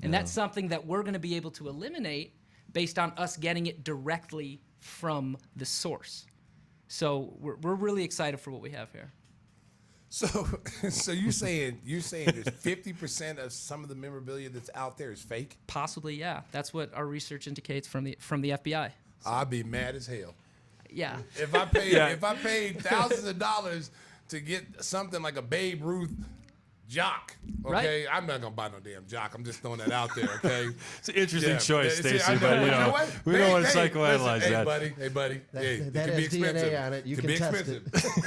And that's something that we're going to be able to eliminate based on us getting it directly from the source. So we're really excited for what we have here. So you're saying there's 50% of some of the memorabilia that's out there is fake? Possibly, yeah. That's what our research indicates from the FBI. I'd be mad as hell. Yeah. If I paid thousands of dollars to get something like a Babe Ruth jock, okay? Right. I'm not gonna buy no damn jock. I'm just throwing that out there, okay? It's an interesting choice, Yeah, Stacey, but what? we don't want to psychoanalyze listen, that. Hey, buddy. Hey, That it can be has DNA expensive. on it. You It can be test expensive.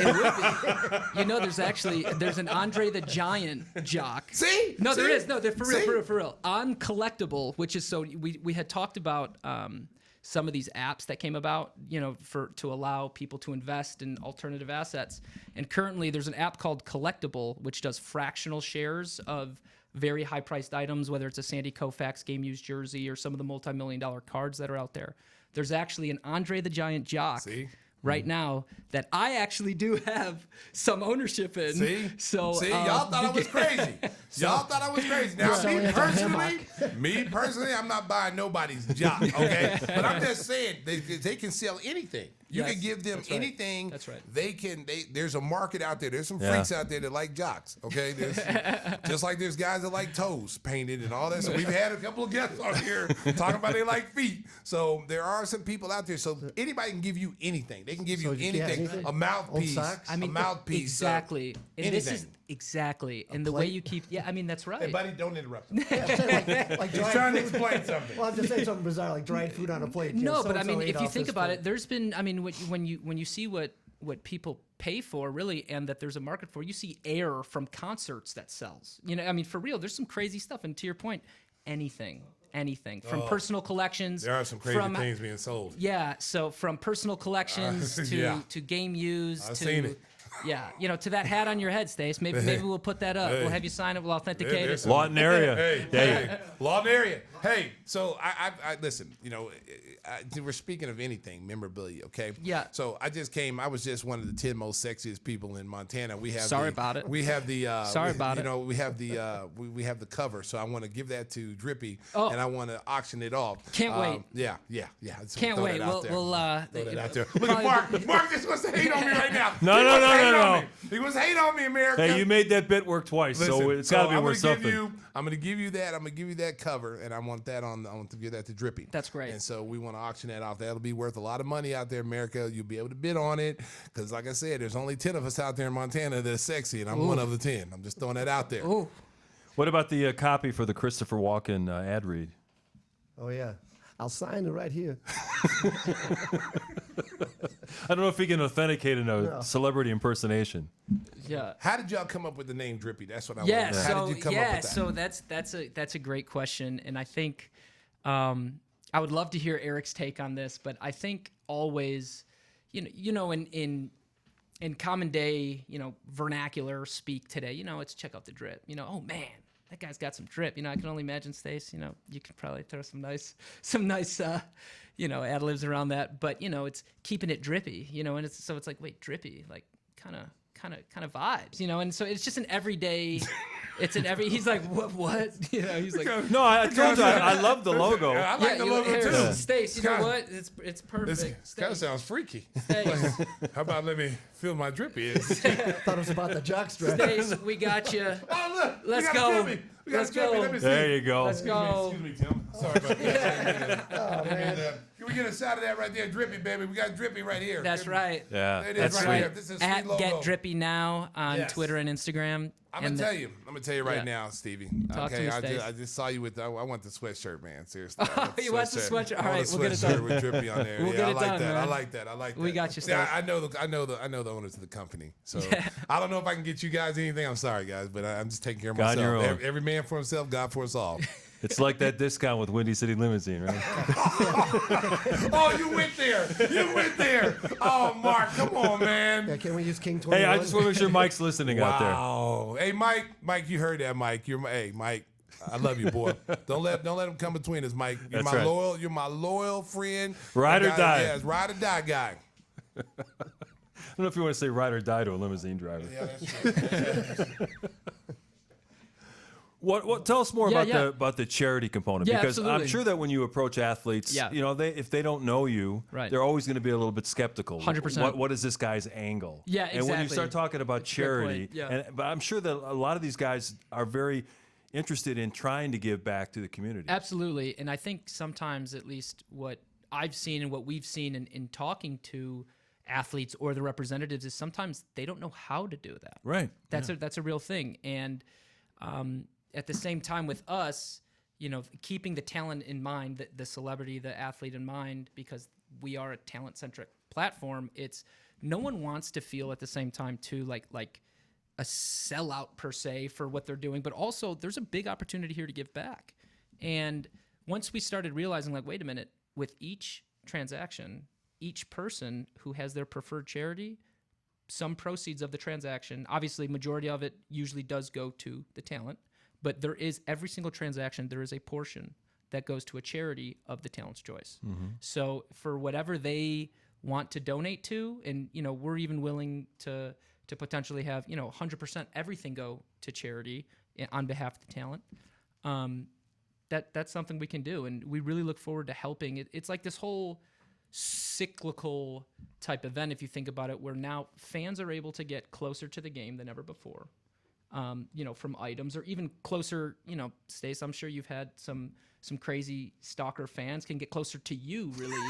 It would be. There's an Andre the Giant jock. See? No, there See? is. No, for real, See? for real. On Collectible, which is we had talked about some of these apps that came about, to allow people to invest in alternative assets. And currently there's an app called Collectible, which does fractional shares of very high-priced items, whether it's a Sandy Koufax game-used jersey or some of the multi-million-dollar cards that are out there. There's actually an Andre the Giant jock right now that I actually do have some ownership in. See, y'all y'all thought I was crazy. Y'all thought I was crazy. Now, selling it to me personally, I'm not buying nobody's job, okay? But I'm just saying they can sell anything. You Yes, can give them that's right. anything. That's right. There's a market out there. There's some freaks out there that like jocks, okay? Just like there's guys that like toes painted and all that. So we've had a couple of guests on here talking about they like feet. So there are some people out there. So anybody can give you anything. They can give you anything. A mouthpiece. Old socks? I mean, a mouthpiece. exactly. And this is anything. exactly. And the way you keep, I mean, that's right. Hey, buddy, don't interrupt him. Yeah, I'm saying like He's dried trying to food. explain something. Well, I'm just saying something bizarre, like dried food on a plate. No, but I mean, so-and-so ate if you off think this about plate. it, there's been, I mean, when you see what people pay for, really, and that there's a market for, you see air from concerts that sells. I mean, for real, there's some crazy stuff. And to your point, anything from personal collections. There are some crazy things being sold. Yeah, so from personal collections to game used I've to seen it. Yeah, to that hat on your head, Stace. Maybe we'll put that up. We'll have you sign it. We'll authenticate it. Lawton area. Hey, Lawton area. Hey, so I listen. We're speaking of anything memorabilia, okay? Yeah. So I was just one of the 10 most sexiest people in Montana. We have Sorry about it. We have the Sorry about it. We have the we have the cover. So I want to give that to Drippy, Oh. and I want to auction it off. Can't wait. Yeah. So Can't throw wait. that out there. We'll Throw that out there. Look at Mark. Mark just wants to hate on me right now. No. He wants to hate on me, America. Hey, you made that bit work twice, so it's got to be I'm worth gonna something. I'm going to give you that. I'm going to give you that cover, and I want to give that to Drippy. That's great. And so we want to auction that off. That'll be worth a lot of money out there, America. You'll be able to bid on it because, like I said, there's only 10 of us out there in Montana that are sexy, and I'm one of the 10. I'm just throwing that out there. Ooh. What about the copy for the Christopher Walken ad read? Oh yeah, I'll sign it right here. I don't know if he can authenticate in a celebrity impersonation. Yeah. How did y'all come up with the name Drippy? That's what I Yeah. want to know. How did you come up with that? So that's a great question, and I think I would love to hear Eric's take on this, but I think always, in common day, vernacular speak today, it's check out the drip. Oh man, that guy's got some drip. I can only imagine, Stace. You could probably throw some nice ad libs around that. But it's keeping it drippy. And it's like, wait, drippy, like kind of vibes. And so it's just an everyday. He's like, what? He's like, No, I told you I love the logo. I like the logo here, too. Stace, you know kinda- what? It's perfect. This kind of sounds freaky. Stace, How about let me feel my Drippy is? Thought it was about the jockstrap. Stace, we got you. Oh, look. Let's we got go. a Drippy. We got Let's a Drippy. go. Let me see. There you go. Let's go. Excuse me, Tim. Sorry about that. Oh man. Give we get a shot of that right there, Drippy, baby. We got Drippy right here. That's Drippy. right. Yeah, There it that's is right sweet. here. This is a At sweet Get logo. Drippy Now on Yes. Twitter and Instagram. I'm gonna tell you right Yeah. now, Stevie. Talk to okay, me, I Stace. just saw you with. I want the sweatshirt, man. Seriously. I want the He wants the sweatshirt. All I want right, a we'll get it sweatshirt done. with Drippy on there. We'll yeah, get I it like done, that. I man. like that. I like that. We got you, See, Stace. I know the owners of the company. So I don't know if I can get you guys anything. I'm sorry, guys, but I'm just taking care of God on your myself. own. Every man for himself, God for us all. It's like that discount with Windy City Limousine, right? Oh, you went there. You went there. Oh, Mark, come on, man. Yeah, can we use King 21? Hey, I just want to make sure Mike's listening out there. Wow. Hey, Mike, you heard that, Mike. Hey, Mike. I love you, boy. Don't let him come between us, Mike. You're That's right. You're my loyal friend. Ride or die. Yes, ride or die guy. I don't know if you want to say ride or die to a limousine driver. Yeah, that's true. What? Tell us more Yeah, about the charity component, Yeah, because I'm absolutely. sure that when you approach athletes, Yeah. if they don't know you, Right. they're always going to be a little bit skeptical. 100%. What is this guy's angle? Yeah, And when you exactly. start talking about That's a good charity, point, yeah. but I'm sure that a lot of these guys are very interested in trying to give back to the community. Absolutely. And I think sometimes, at least what I've seen and what we've seen in talking to athletes or the representatives, is sometimes they don't know how to do that. Right. That's a real thing. And at the same time with us, keeping the talent in mind, the celebrity, the athlete in mind, because we are a talent-centric platform, it's no one wants to feel at the same time too like a sellout per se for what they're doing, but also there's a big opportunity here to give back. And once we started realizing, like, wait a minute, with each transaction, each person who has their preferred charity, some proceeds of the transaction, obviously majority of it usually does go to the talent, but there is every single transaction, there is a portion that goes to a charity of the talent's choice. So for whatever they want to donate to, and we're even willing to potentially have 100% everything go to charity on behalf of the talent. That's something we can do, and we really look forward to helping. It's like this whole cyclical type event, if you think about it, where now fans are able to get closer to the game than ever before. From items, or even closer. Stace, I'm sure you've had some crazy stalker fans can get closer to you, really.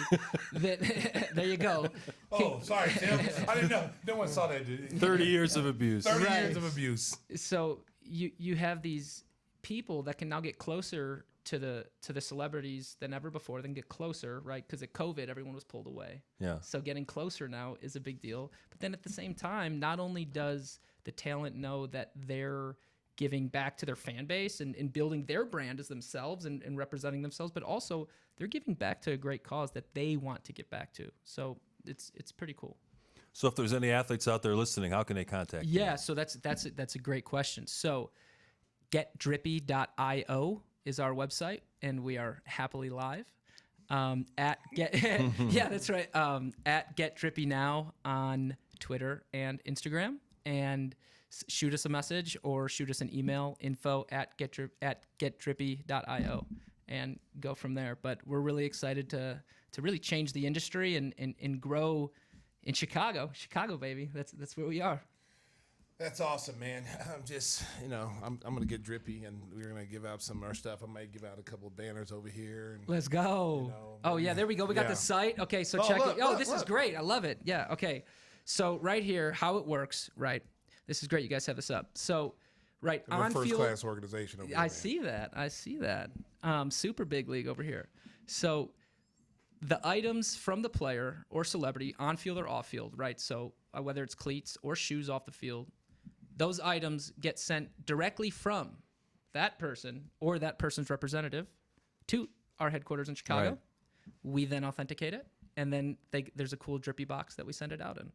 There you go. Oh, sorry, Tim. I didn't know. No one saw that, did 30 years of abuse. 30 Right. years of abuse. So you have these people that can now get closer to the celebrities than ever before. They can get closer, right? Because at COVID, everyone was pulled away. Yeah. So getting closer now is a big deal. But then at the same time, not only does the talent know that they're giving back to their fan base and building their brand as themselves and representing themselves, but also they're giving back to a great cause that they want to get back to. So it's pretty cool. So if there's any athletes out there listening, how can they contact you? Yeah, so that's a great question. So getdrippy.io is our website, and we are happily live. Yeah, that's right. At Get Drippy Now on Twitter and Instagram, and shoot us a message or shoot us an email, info@getdrippy.io, and go from there. But we're really excited to really change the industry and grow in Chicago, baby. That's where we are. That's awesome, man. I'm just, I'm gonna get Drippy, and we're gonna give out some of our stuff. I might give out a couple of banners over here. And, Let's go. Oh yeah, there we go. We got Yeah. the site. Okay, so Oh, check look, it. Oh, look, this is look. great. I love it. Yeah. Okay. So right here, how it works. Right. This is great. You guys have this up. So right we're a on field. first-class organization over here, I man. see that. Super big league over here. So the items from the player or celebrity on field or off field, right? So whether it's cleats or shoes off the field, those items get sent directly from that person or that person's representative to our headquarters in Chicago. Right. We then authenticate it, and then there's a cool drippy box that we send it out in.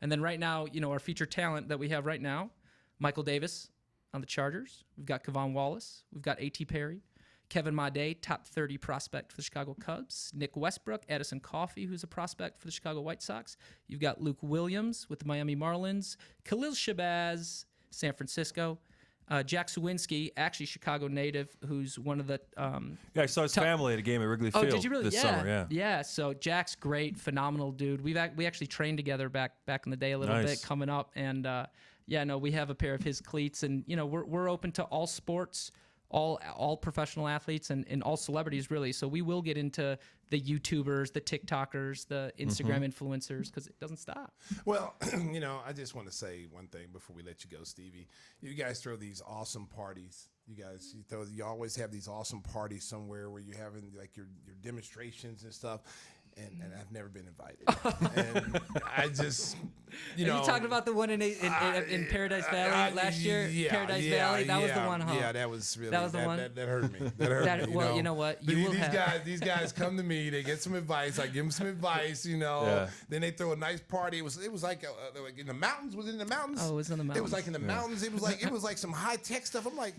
And then right now, our featured talent that we have right now, Michael Davis on the Chargers. We've got Kevon Wallace. We've got A.T. Perry. Kevin Made, top 30 prospect for the Chicago Cubs. Nick Westbrook, Edison Coffey, who's a prospect for the Chicago White Sox. You've got Luke Williams with the Miami Marlins. Khalil Shabazz, San Francisco. Jack Sawinski, actually Chicago native, who's one of the Yeah, I saw his family at a game at Wrigley Field did you really? this summer. Yeah. Yeah. So Jack's great, phenomenal dude. We actually trained together back in the day a little Nice. bit coming up, and we have a pair of his cleats, and we're open to all sports, all professional athletes and all celebrities really. So we will get into the YouTubers, the TikTokers, the Instagram influencers, because it doesn't stop. Well, I just want to say one thing before we let you go, Stevie. You guys throw these awesome parties. You always have these awesome parties somewhere where you're having like your demonstrations and stuff. And I've never been invited. And I just, Are you talking about the one in Paradise Valley last year? Yeah, Paradise Valley? That was the one, huh? Yeah, that was really, that was the one? That hurt me. That hurt me. Well, you know what? These guys come to me. They get some advice. I give them some advice, Then they throw a nice party. It was like in the mountains. Was it in the mountains? Oh, it was in the mountains. It was like in the mountains. It was like some high tech stuff. I'm like,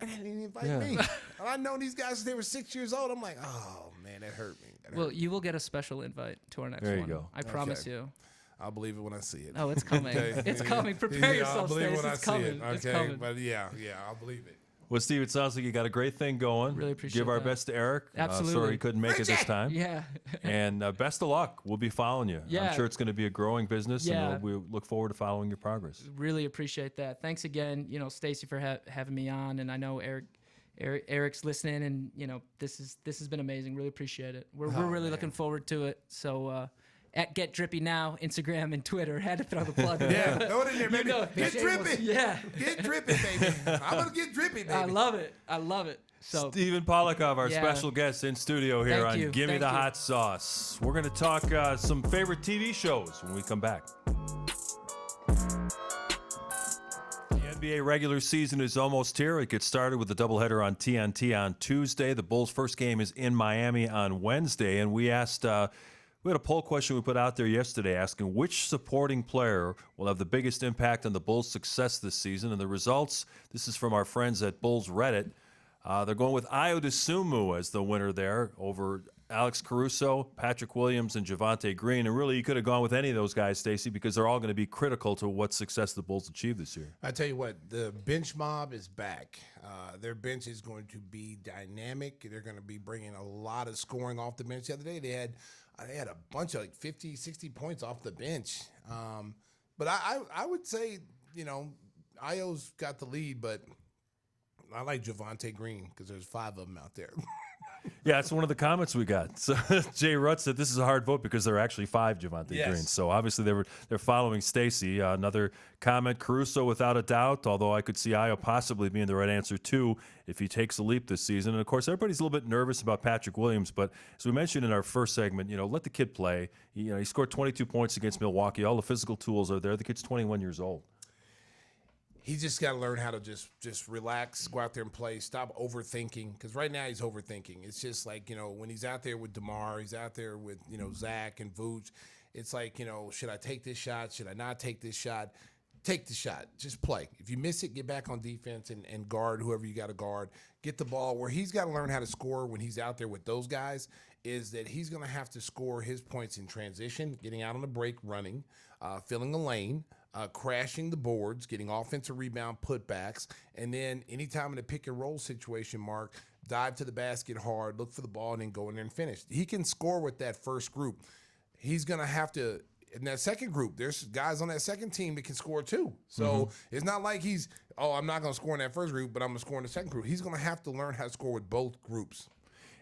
they didn't even invite me. And I know these guys. They were 6 years old. I'm like, oh man, that hurt me. Well, you will get a special invite to our next one. There you go. I promise you. I'll believe it when I see it. Oh, it's coming. It's coming. Prepare yourself, I'll believe Stacey. when I It's see coming. it. Okay, It's coming. but yeah, I'll believe it. Well, Steve, it sounds like you got a great thing going. Really appreciate Give our that. best to Eric. Absolutely. Sorry he couldn't make it this time. Yeah. And best of luck. We'll be following you. Yeah. I'm sure it's going to be a growing business, Yeah. and we look forward to following your progress. Really appreciate that. Thanks again, Stacey, for having me on, and I know Eric's listening, and this has been amazing. Really appreciate it. We're really looking forward to it. So at Get Drippy Now, Instagram and Twitter. Had to throw the plug in Yeah, there. throw it in there, baby. Get drippy. Yeah. Get drippy, baby. I'm gonna get drippy, baby. I love it. So Stephen Pollakov, our Yeah. special guest in studio here Thank on you. Gimme Thank the you. Hot Sauce. We're going to talk some favorite TV shows when we come back. The NBA regular season is almost here. It gets started with a doubleheader on TNT on Tuesday. The Bulls' first game is in Miami on Wednesday, and we asked. We had a poll question we put out there yesterday asking which supporting player will have the biggest impact on the Bulls' success this season. And the results, this is from our friends at Bulls Reddit. They're going with Ayo Dosunmu as the winner there over Alex Caruso, Patrick Williams, and Javonte Green. And really, you could have gone with any of those guys, Stacey, because they're all going to be critical to what success the Bulls achieve this year. I tell you what, the bench mob is back. Their bench is going to be dynamic. They're going to be bringing a lot of scoring off the bench. The other day, they had a bunch of like 50, 60 points off the bench. But I would say, Ayo's got the lead, but I like Javonte Green because there's 5 of them out there. Yeah, that's one of the comments we got. So Jay Rutt said this is a hard vote because there are actually 5 Javonte Greens. So obviously they're following Stacey. Another comment, Caruso without a doubt, although I could see Ayo possibly being the right answer too if he takes a leap this season. And of course, everybody's a little bit nervous about Patrick Williams, but as we mentioned in our first segment, let the kid play. He scored 22 points against Milwaukee. All the physical tools are there. The kid's 21 years old. He's just got to learn how to just relax, go out there and play, stop overthinking. Because right now he's overthinking. It's just like, when he's out there with DeMar, he's out there with, Zach and Vooch. It's like, should I take this shot? Should I not take this shot? Take the shot. Just play. If you miss it, get back on defense and guard whoever you got to guard. Get the ball. Where he's got to learn how to score when he's out there with those guys is that he's going to have to score his points in transition, getting out on the break, running, filling a lane, crashing the boards, getting offensive rebound putbacks, and then anytime in a pick and roll situation, Mark, dive to the basket hard, look for the ball, and then go in there and finish. He can score with that first group. He's going to have to, in that second group, there's guys on that second team that can score too. So it's not like I'm not going to score in that first group, but I'm going to score in the second group. He's going to have to learn how to score with both groups.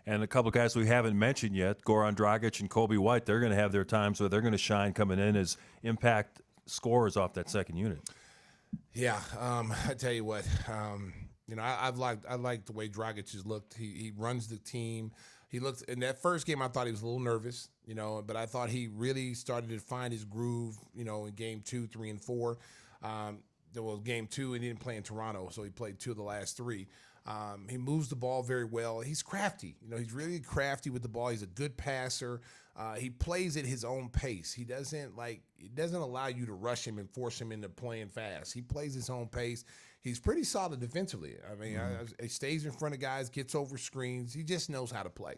And a couple of guys we haven't mentioned yet, Goran Dragic and Kobe White, they're going to have their times where they're going to shine coming in as impact scorers off that second unit. Yeah, I tell you what, I like the way Dragic has looked. He runs the team. He looks in that first game. I thought he was a little nervous, but I thought he really started to find his groove, in game 2, 3, and 4. There was game 2, and he didn't play in Toronto, so he played 2 of the last 3. He moves the ball very well. He's crafty. He's really crafty with the ball. He's a good passer. He plays at his own pace. He doesn't allow you to rush him and force him into playing fast. He plays his own pace. He's pretty solid defensively. I mean, he stays in front of guys, gets over screens. He just knows how to play.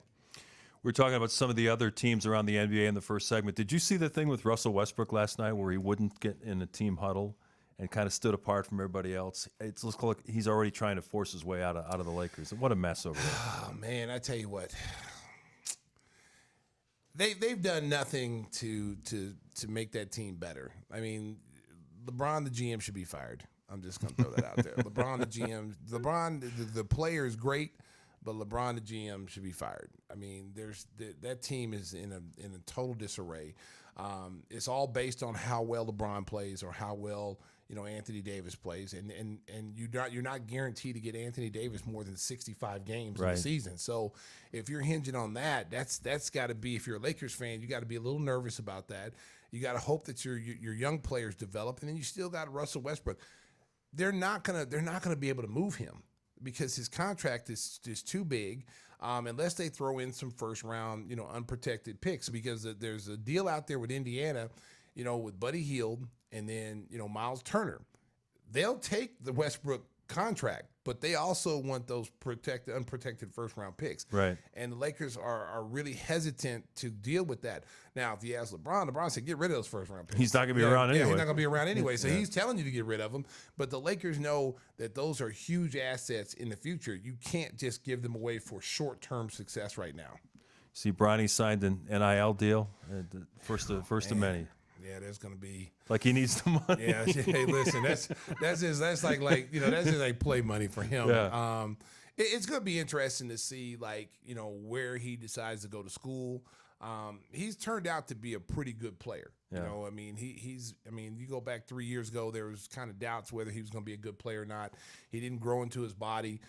We're talking about some of the other teams around the NBA in the first segment. Did you see the thing with Russell Westbrook last night where he wouldn't get in a team huddle and kind of stood apart from everybody else? It looks like he's already trying to force his way out of the Lakers. What a mess over there. Oh, man, I tell you what. They've done nothing to make that team better. I mean, LeBron, the GM, should be fired. I'm just gonna throw that out there. LeBron, the GM, the player is great, but LeBron, the GM, should be fired. I mean, that team is in a total disarray. It's all based on how well LeBron plays or how well Anthony Davis plays, and you're not guaranteed to get Anthony Davis more than 65 games in the season. So if you're hinging on that, that's got to be, if you're a Lakers fan, you got to be a little nervous about that. You got to hope that your young players develop, and then you still got Russell Westbrook. They're not gonna be able to move him because his contract is too big, unless they throw in some first round unprotected picks, because there's a deal out there with Indiana, with Buddy Hield and then Miles Turner. They'll take the Westbrook contract, but they also want those unprotected first round picks. Right. And the Lakers are really hesitant to deal with that. Now, if you ask LeBron said, get rid of those first round picks. He's not going to be around anyway. Yeah, he's not going to be around anyway. So he's telling you to get rid of them. But the Lakers know that those are huge assets in the future. You can't just give them away for short term success right now. See, Bronny signed an NIL deal, first of many. Yeah, there's gonna be like he needs the money. Yeah, hey, listen, that's just like play money for him. Yeah. It's gonna be interesting to see where he decides to go to school. He's turned out to be a pretty good player. Yeah. I mean, you go back 3 years ago, there was kind of doubts whether he was going to be a good player or not. He didn't grow into his body.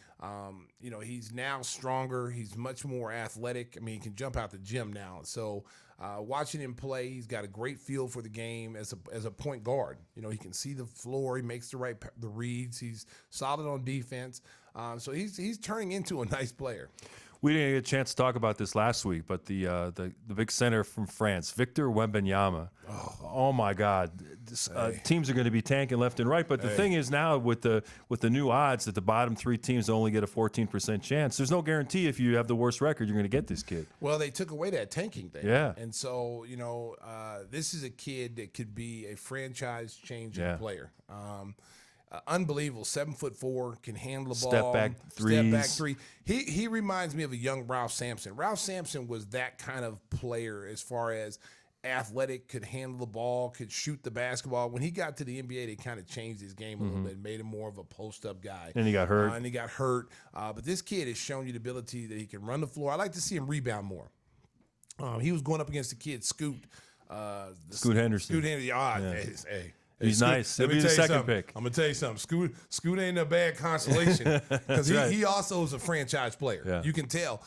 He's now stronger. He's much more athletic. I mean, he can jump out the gym now. So watching him play, he's got a great feel for the game as a point guard. He can see the floor. He makes the reads. He's solid on defense. So he's turning into a nice player. We didn't get a chance to talk about this last week, but the big center from France, Victor Wembanyama. Oh my God, teams are going to be tanking left and right. But the thing is now with the new odds that the bottom three teams only get a 14% chance. There's no guarantee if you have the worst record you're going to get this kid. Well, they took away that tanking thing. Yeah, and so this is a kid that could be a franchise-changing player. Unbelievable, 7'4", can handle the ball. Step back three. He reminds me of a young Ralph Sampson. Ralph Sampson was that kind of player as far as athletic, could handle the ball, could shoot the basketball. When he got to the NBA, they kind of changed his game a little bit, made him more of a post-up guy. And he got hurt. But this kid has shown you the ability that he can run the floor. I like to see him rebound more. He was going up against the kid Scoot Henderson. Hey. He's nice. He'll be the second pick. I'm gonna tell you something. Scoot ain't a bad consolation because he also is a franchise player. Yeah. You can tell.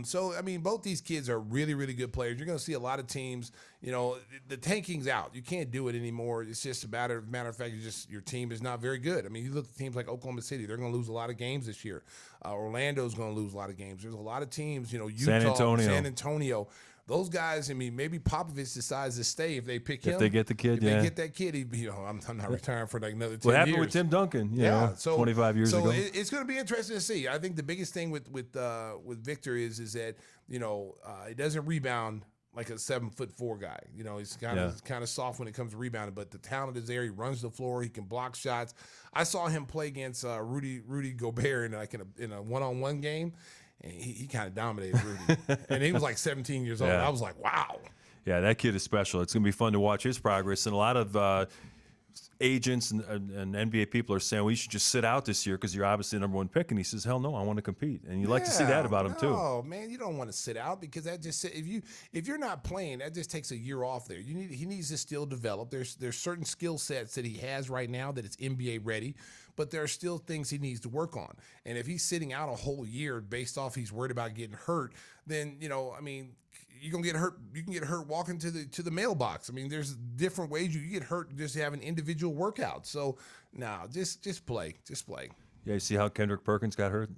So I mean, both these kids are really, really good players. You're gonna see a lot of teams. The tanking's out. You can't do it anymore. It's just a matter of fact. Your team is not very good. I mean, you look at teams like Oklahoma City. They're gonna lose a lot of games this year. Orlando's gonna lose a lot of games. There's a lot of teams. Utah, San Antonio. Those guys, I mean, maybe Popovich decides to stay if they pick him. If they get the kid, they get that kid, I'm not retiring for like another 10 years. What happened with Tim Duncan, 25 years ago? So it's going to be interesting to see. I think the biggest thing with Victor is that, he doesn't rebound like a 7'4" guy. He's kind of soft when it comes to rebounding, but the talent is there. He runs the floor. He can block shots. I saw him play against Rudy Gobert in a one-on-one game. And he kind of dominated Rudy. And he was like 17 years old. I was like, wow. Yeah, that kid is special. It's going to be fun to watch his progress. And a lot of agents and NBA people are saying, well, you should just sit out this year because you're obviously the number one pick. And he says, hell no, I want to compete. And you like to see that about him, too. Oh, man, you don't want to sit out because that just if you're not playing, that just takes a year off there. He needs to still develop. There's certain skill sets that he has right now that it's NBA ready. But there are still things he needs to work on. And if he's sitting out a whole year based off he's worried about getting hurt, then, you're going to get hurt. You can get hurt walking to the mailbox. I mean, there's different ways you get hurt just having individual workouts. So, just play. Just play. Yeah, you see how Kendrick Perkins got hurt?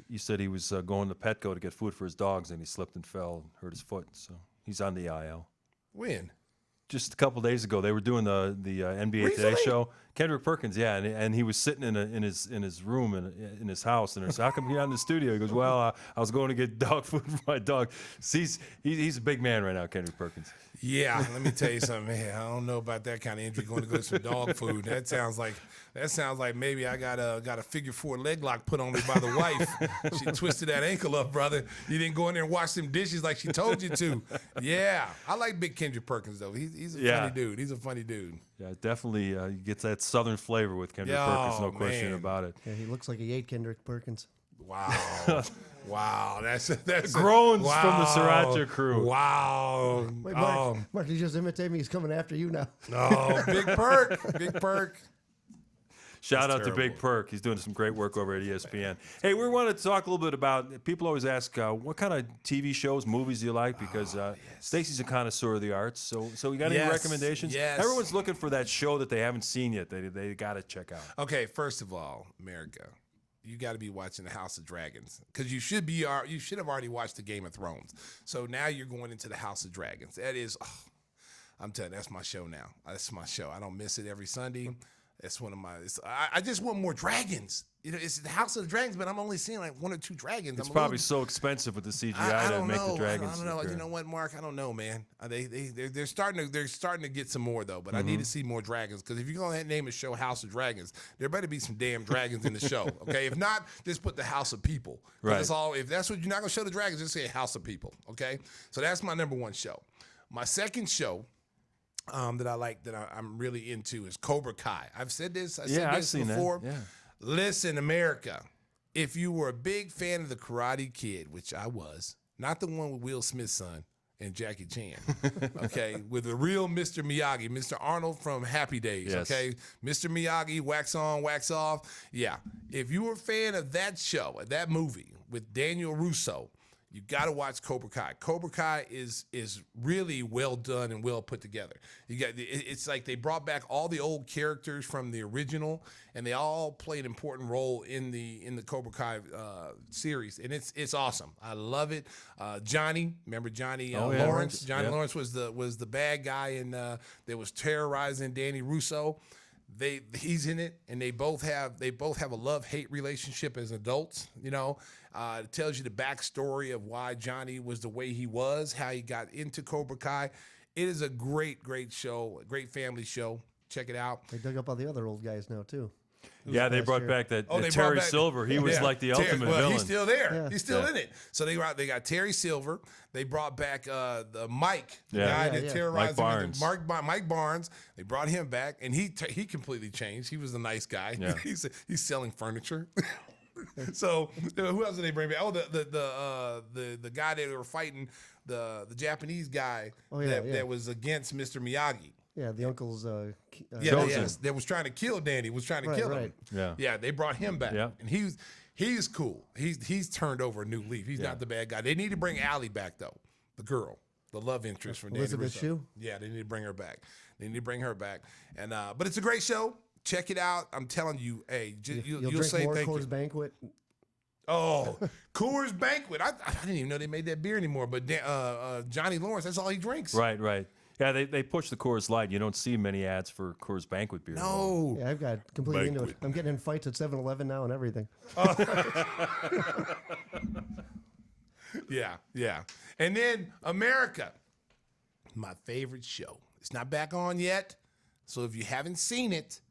You said he was going to Petco to get food for his dogs, and he slipped and fell and hurt his foot. So he's on the IL. When? Just a couple days ago, they were doing the NBA Today show. Kendrick Perkins, and he was sitting in his room in his house, and how come you're not in the studio? He goes, well, I was going to get dog food for my dog. See, he's a big man right now, Kendrick Perkins. Yeah, let me tell you something, man. I don't know about that kind of injury. Going to go to some dog food. That sounds like maybe I got a figure 4 leg lock put on me by the wife. She twisted that ankle up, brother. You didn't go in there and wash them dishes like she told you to. Yeah, I like big Kendrick Perkins though. He's a funny dude. He's a funny dude. Yeah, definitely gets that Southern flavor with Kendrick Perkins, no question man. about it. Yeah, he looks like he ate Kendrick Perkins. Wow. Wow. That's Groans from the Sriracha crew. Wow. Wait, Mark, Mark, you just imitate me. He's coming after you now. Oh, Big Perk. Big Perk. Shout That's out to Big terrible. Perk. He's doing some great work over at ESPN. Hey, we wanted to talk a little bit about, people always ask, what kind of TV shows, movies do you like? Because Stacey's a connoisseur of the arts. So you got any Yes, recommendations? yes. Everyone's looking for that show that they haven't seen yet. They got to check out. Okay, first of all, America, you got to be watching the House of Dragons because you should have already watched the Game of Thrones. So now you're going into the House of Dragons. That is, I'm telling you, that's my show now. That's my show. I don't miss it every Sunday. That's one of my. I just want more dragons. You know, it's the House of the Dragons, but I'm only seeing like 1 or 2 dragons. It's probably so expensive with the CGI to make the dragons. I don't know. appear. You know what, Mark? I don't know, man. They're starting to get some more though. But I need to see more dragons because if you're gonna name a show House of Dragons, there better be some damn dragons in the show. Okay, if not, just put the House of People. Right. That's all. If that's what you're not gonna show the dragons, just say House of People. Okay. So that's my number 1 show. My second show. That I like that I'm really into is Cobra Kai. I've said this. I've seen before. that. Yeah. Listen, America, if you were a big fan of the Karate Kid, which I was, not the one with Will Smith's son and Jackie Chan, okay, with the real Mr. Miyagi, Mr. Arnold from Happy Days, Yes. okay, Mr. Miyagi, wax on, wax off. Yeah, if you were a fan of that show, that movie with Daniel Russo, you got to watch Cobra Kai. Cobra Kai is really well done and well put together. It's like they brought back all the old characters from the original, and they all play an important role in the Cobra Kai series, and it's awesome. I love it. Johnny, remember Johnny Lawrence? Johnny Lawrence was the bad guy and that was terrorizing Danny Russo. He's in it, and they both have a love-hate relationship as adults. You know, it tells you the backstory of why Johnny was the way he was, how he got into Cobra Kai. It is a great, great show, a great family show. Check it out. They dug up all the other old guys now, too. Yeah, they brought back that Terry Silver. He was like the ultimate villain. He's still there. Yeah. He's still in it. So they got Terry Silver. They brought back the Mike, the guy that terrorized Mike Barnes. They brought him back, and he completely changed. He was a nice guy. Yeah. He's selling furniture. So who else did they bring back? Oh, the guy they were fighting, the Japanese guy that was against Mr. Miyagi. Yeah, the uncle's. That was trying to kill Danny. Was trying to kill him. Yeah. Yeah, they brought him back. Yeah. And he's cool. He's turned over a new leaf. He's not the bad guy. They need to bring Allie back though, the girl, the love interest from Danny Elizabeth Russo. Shue? Yeah, they need to bring her back. And but it's a great show. Check it out. I'm telling you, hey, You'll you'll drink say more thank Coors you. Banquet. Oh, Coors Banquet. I didn't even know they made that beer anymore. But Johnny Lawrence, that's all he drinks. Right. Yeah, they push the Coors Light. You don't see many ads for Coors Banquet beer. No. Yeah, I've got completely into it. I'm getting in fights at 7-Eleven now and everything. Yeah. And then America, my favorite show. It's not back on yet. So if you haven't seen it,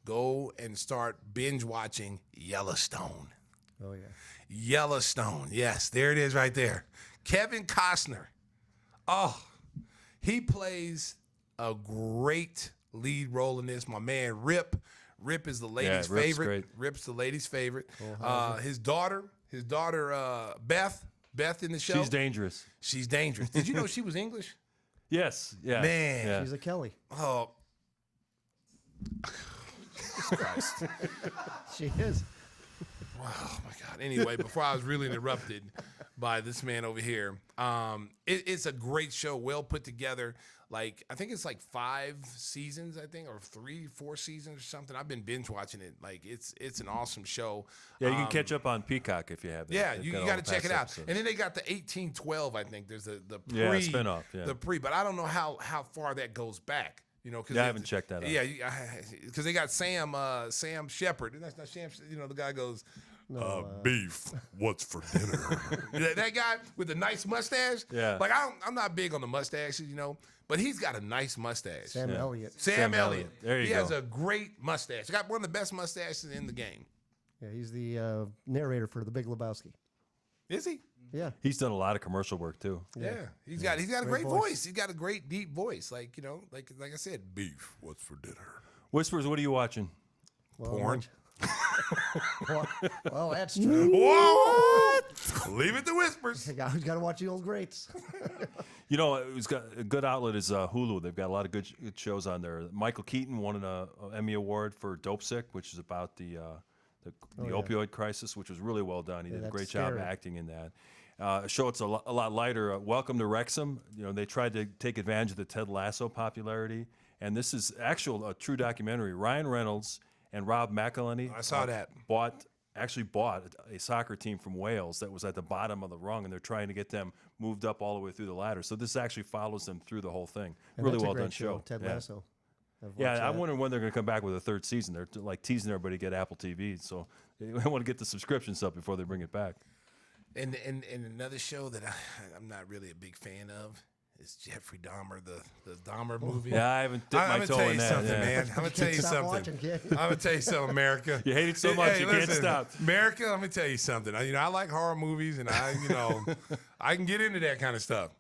go and start binge watching Yellowstone. Oh, yeah. Yellowstone. Yes, there it is right there. Kevin Costner. Oh, he plays a great lead role in this. My man, Rip. Rip is the ladies' Rip's favorite. great. Rip's the ladies' favorite. His daughter, Beth in the show. She's dangerous. She's dangerous. Did you know she was English? Yes. Yeah. Man. Yeah. She's a Kelley. Oh. Christ. She is. Oh my God. Anyway, before I was really interrupted by this man over here, it's a great show, well put together. Like, I think it's like 5 seasons, I think, or 3-4 seasons or something. I've been binge watching it. Like, it's an awesome show. Yeah, you can catch up on Peacock if you have that. Yeah, They've you got all got to the check past it out. episodes. And then they got the 1812, I think. There's the pre spinoff, yeah. The pre, but I don't know how far that goes back. You know, because I haven't checked that out. Yeah, because they got Sam Shepard. That's not Sam. You know, the guy goes, beef. What's for dinner? that guy with the nice mustache. Yeah. Like I'm not big on the mustaches, you know, but he's got a nice mustache. Sam Elliott. Sam Elliott. There you he go. has a great mustache. He got one of the best mustaches in the game. Yeah, he's the narrator for The Big Lebowski. Is he? Yeah. He's done a lot of commercial work too. Yeah, he's got a great voice. He's got a great deep voice. Like, you know, like I said, beef. What's for dinner? Whispers, what are you watching? Porn. Well, that's true. What? Leave it to Whispers. You got to watch the old greats. You know, it's got a good outlet is Hulu. They've got a lot of good shows on there. Michael Keaton won an Emmy Award for Dope Sick, which is about the opioid crisis, which was really well done. He did a great job acting in that. A show it's a lot lighter. Welcome to Wrexham. You know, they tried to take advantage of the Ted Lasso popularity, and this is a true documentary. Ryan Reynolds and Rob McElhenney. I saw that. Actually bought a soccer team from Wales that was at the bottom of the rung, and they're trying to get them moved up all the way through the ladder. So this actually follows them through the whole thing. And really that's a well great done show. Ted Lasso. I've watched Yeah, I'm that. wondering when they're going to come back with a third season. They're like teasing everybody to get Apple TV, so they want to get the subscriptions up before they bring it back. And another show that I'm not really a big fan of is Jeffrey Dahmer, the Dahmer movie. Yeah, I haven't dipped my toe in that. Something, Yeah. man. I'm gonna tell you Stop something. watching, kid. I'm gonna tell you something, America. You hate it so much, Hey, you can't listen, stop. America, let me tell you something. I like horror movies, and I can get into that kind of stuff.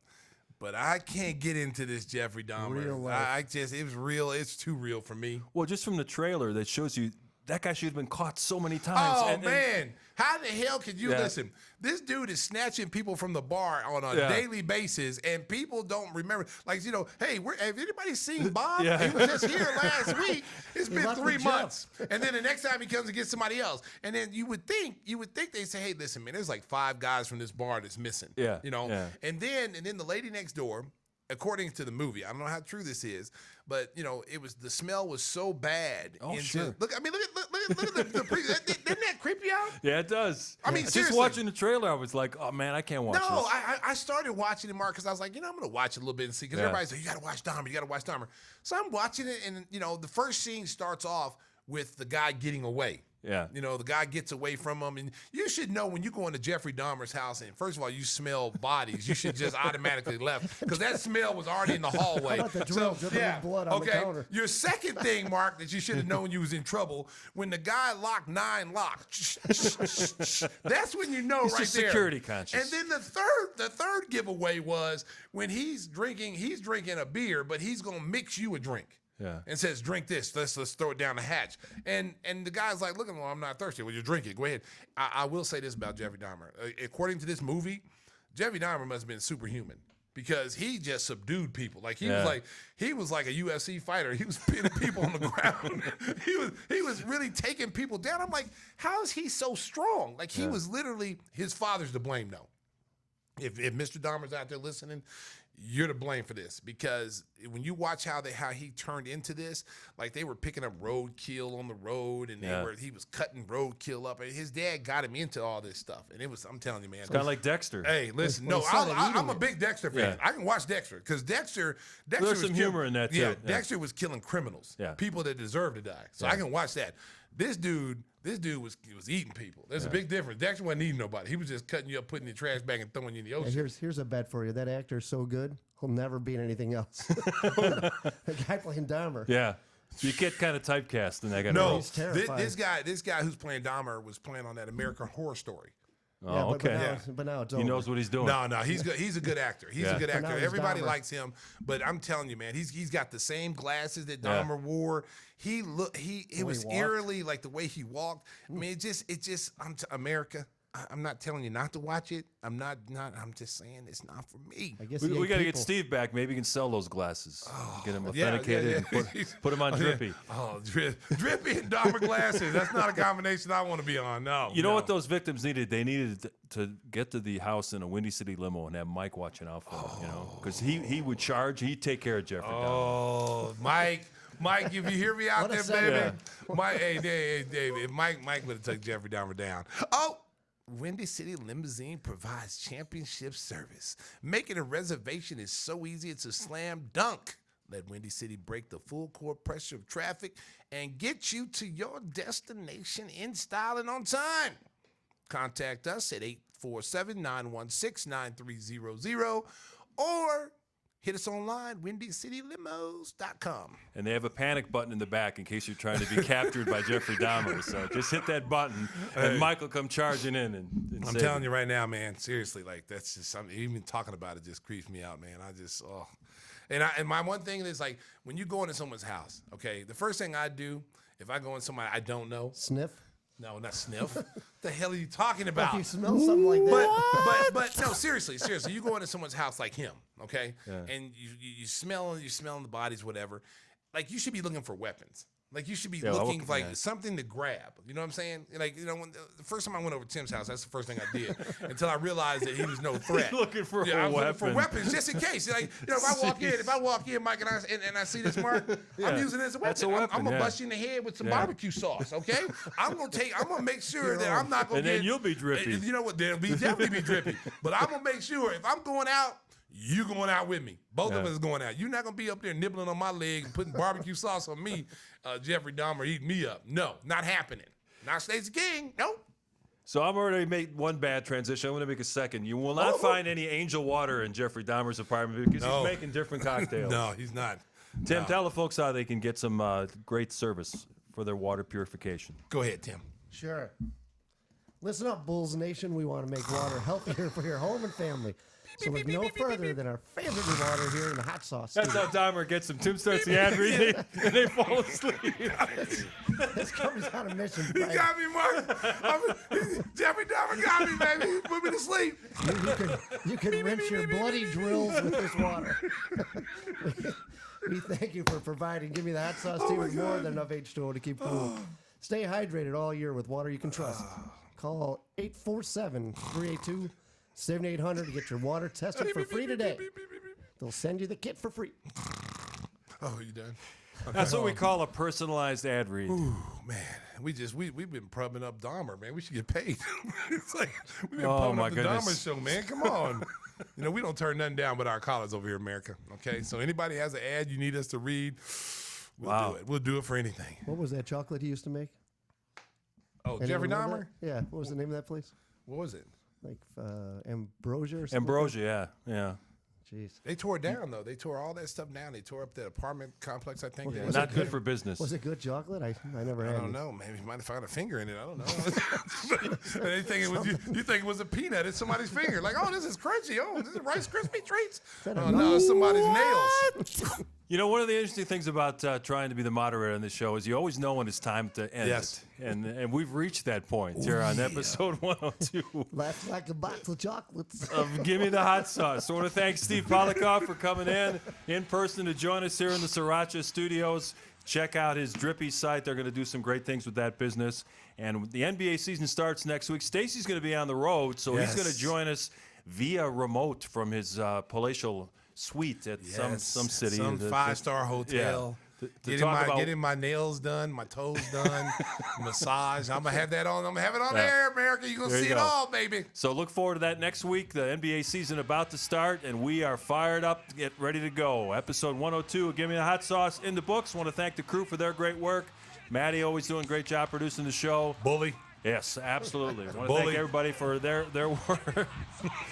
But I can't get into this Jeffrey Dahmer. Real life. It was real. It's too real for me. Well, just from the trailer that shows you that guy should have been caught so many times. Oh, And- man. How the hell could you Yeah. listen? This dude is snatching people from the bar on a Yeah. daily basis, and people don't remember. Like, hey, have anybody seen Bob? Yeah. He was just here last week. It's been left 3 with Jeff. months. And then the next time he comes and gets somebody else. And then you would think they say, hey, listen, man, there's like 5 guys from this bar that's missing. Yeah, You know? yeah. And then the lady next door, according to the movie, I don't know how true this is, but the smell was so bad. Oh, sure. Look at the pre. Didn't that creep you out? Yeah, it does. I mean, just seriously. watching the trailer, I was like, oh, man, I can't watch No, this. I started watching it, Mark, because I was like, I'm going to watch it a little bit and see. Because Yeah. everybody's like, you got to watch Dahmer, you got to watch Dahmer. So I'm watching it, and, the first scene starts off with the guy getting away. Yeah. The guy gets away from him. And you should know when you go into Jeffrey Dahmer's house, and first of all, you smell bodies, you should just automatically left. Because that smell was already in the hallway. How about the drill dripping with blood on the counter? Your second thing, Mark, that you should have known you was in trouble, when the guy locked 9 locks. That's when you know He's right just there. security conscious. And then the third giveaway was when he's drinking a beer, but he's gonna mix you a drink. Yeah. And says, drink this. Let's throw it down the hatch. And the guy's like, look, well, I'm not thirsty. Well, you drink it. Go ahead. I will say this about Jeffrey Dahmer. According to this movie, Jeffrey Dahmer must have been superhuman, because he just subdued people. Like he was like a UFC fighter. He was pinning people on the ground. He was really taking people down. I'm like, how is he so strong? Like he was literally, his father's to blame though. If Mr. Dahmer's out there listening, you're to blame for this, because when you watch how he turned into this, like they were picking up roadkill on the road, and he was cutting roadkill up, and his dad got him into all this stuff, and I'm telling you, man, It's kind of like Dexter. Hey, listen, Well, no, he started I'm eating a it. big Dexter fan. Yeah. I can watch Dexter, because Dexter There's was some humor in that, too. Yeah, Yeah. Dexter was killing criminals, Yeah. people that deserve to die. So I can watch that. This dude was eating people. There's a big difference. Dexter wasn't eating nobody. He was just cutting you up, putting in your trash bag, and throwing you in the And ocean. here's a bet for you. That actor is so good, he'll never be in anything else. The guy playing Dahmer. Yeah. You get kind of typecast in that kind of No, role. He's terrifying. this guy who's playing Dahmer was playing on that American Horror Story. Oh, Yeah, okay. but now it's He over. knows what he's doing. No, he's good. He's a good actor. He's Yeah. a good But now actor. he's Everybody Dahmer. likes him, but I'm telling you, man, he's got the same glasses that Yeah. Dahmer wore. He was walked. eerily like the way he walked. I mean, America. I'm not telling you not to watch it. I'm just saying it's not for me. I guess We he ate got to get people. Steve back. Maybe he can sell those glasses. Get him Yeah, authenticated yeah. and put him on Drippy. Oh, Drippy and Dahmer glasses. That's not a combination I want to be on. No. You know no. what those victims needed? They needed to get to the house in a Windy City limo and have Mike watching out for them, because he would charge. He'd take care of Jeffrey Dahmer. Oh, Mike, if you hear me out What a there, baby. segue. Mike, hey, David, Mike would have took Jeffrey Dahmer down. Oh, Windy City Limousine provides championship service. Making a reservation is so easy, it's a slam dunk. Let Windy City break the full court pressure of traffic and get you to your destination in style and on time. Contact us at 847-916-9300 or hit us online, WindyCityLimos.com. And they have a panic button in the back in case you're trying to be captured by Jeffrey Dahmer. So just hit that button, and Mike will come charging in and I'm save telling you. you right now, man, seriously, like that's just something, even talking about it just creeps me out, man. And my one thing is like when you go into someone's house, okay, the first thing I do if I go in somebody I don't know, Sniff. no, not sniff. What the hell are you talking about? If you smell something like that. But no, seriously, you go into someone's house like him, okay, and you smell the bodies, whatever. Like you should be looking for weapons. Like you should be looking for like something to grab. You know what I'm saying? Like when the first time I went over to Tim's house, that's the first thing I did until I realized that he was no threat. Looking for I a was weapon. looking for weapons just in case. Like if I walk in, Mike, and I see this mark, I'm using it as a weapon. That's a weapon, I'm gonna bust you in the head with some barbecue sauce. Okay, I'm gonna make sure that I'm not gonna and then you'll be drippy. You know what? There'll definitely be drippy. But I'm gonna make sure if I'm going out, you going out with me. Both of us going out. You're not going to be up there nibbling on my leg and putting barbecue sauce on me, Jeffrey Dahmer eating me up. No, not happening. Not Stacey King. Nope. So I'm already made one bad transition. I'm going to make a second. You will not find any angel water in Jeffrey Dahmer's apartment because he's making different cocktails. No, he's not. Tim, tell the folks how they can get some great service for their water purification. Go ahead, Tim. Sure. Listen up, Bulls Nation. We want to make water healthier for your home and family. So look no further than our favorite new water here in the hot sauce. That's how Dahmer gets them. Tim starts the ad reading, and they fall asleep. This company's on a mission. You got me, Mark. Jeffrey Dahmer got me, baby. He put me to sleep. You can rinse your bloody drills with this water. We thank you for providing Gimme the Hot Sauce team with more than enough H2O to keep cool. Stay hydrated all year with water you can trust. Call 847-382-7800 to get your water tested for free today. They'll send you the kit for free. Oh, you done? That's what we call a personalized ad read. Ooh, man, we've been prubbing up Dahmer, man. We should get paid. It's like we've been pumping up the Dahmer show, man. Come on. We don't turn nothing down but our collars over here in America. Okay, so anybody has an ad you need us to read, we'll do it. We'll do it for anything. What was that chocolate he used to make? Oh, Anyone Jeffrey remember Dahmer? that? Yeah. What was the name of that place? What was it? Like Ambrosia or something? Ambrosia, yeah. Jeez. They tore it down, though. They tore all that stuff down. They tore up that apartment complex, I think. Was Not good for business. Was it good chocolate? I never had I don't any. know. Maybe you might have found a finger in it. I don't know. They think it was you think it was a peanut. It's somebody's finger. Like, oh, this is crunchy. Oh, this is Rice Krispie treats. Oh no, it's somebody's nails. One of the interesting things about trying to be the moderator on this show is you always know when it's time to end Yes. it. And we've reached that point here on episode 102 Laugh like a box of chocolates. of Gimme the Hot Sauce. So I want to thank Steve Pollakov for coming in person to join us here in the Sriracha studios. Check out his Drippy site. They're going to do some great things with that business. And the NBA season starts next week. Stacey's going to be on the road, so he's going to join us via remote from his palatial suite at some city. Some five-star hotel. Getting my nails done, my toes done, massage. I'm gonna have that on. I'm gonna have it on air, America. You're gonna see it all, baby. So look forward to that next week. The NBA season about to start, and we are fired up to get ready to go. Episode 102 of Give Me the Hot Sauce in the books. Want to thank the crew for their great work. Maddie always doing a great job producing the show. Bully. Yes, absolutely. I want to thank everybody for their work.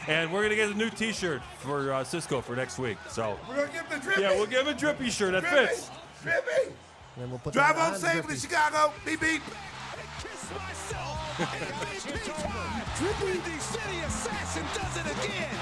And we're going to get a new T-shirt for Cisco for next week. So We're going to give the Drippy. yeah, we'll give him a Drippy shirt that fits. Drippy. And we'll put Drive that home on safely, Drippy. Chicago. Beep, beep. Drippy, the city assassin, does it again.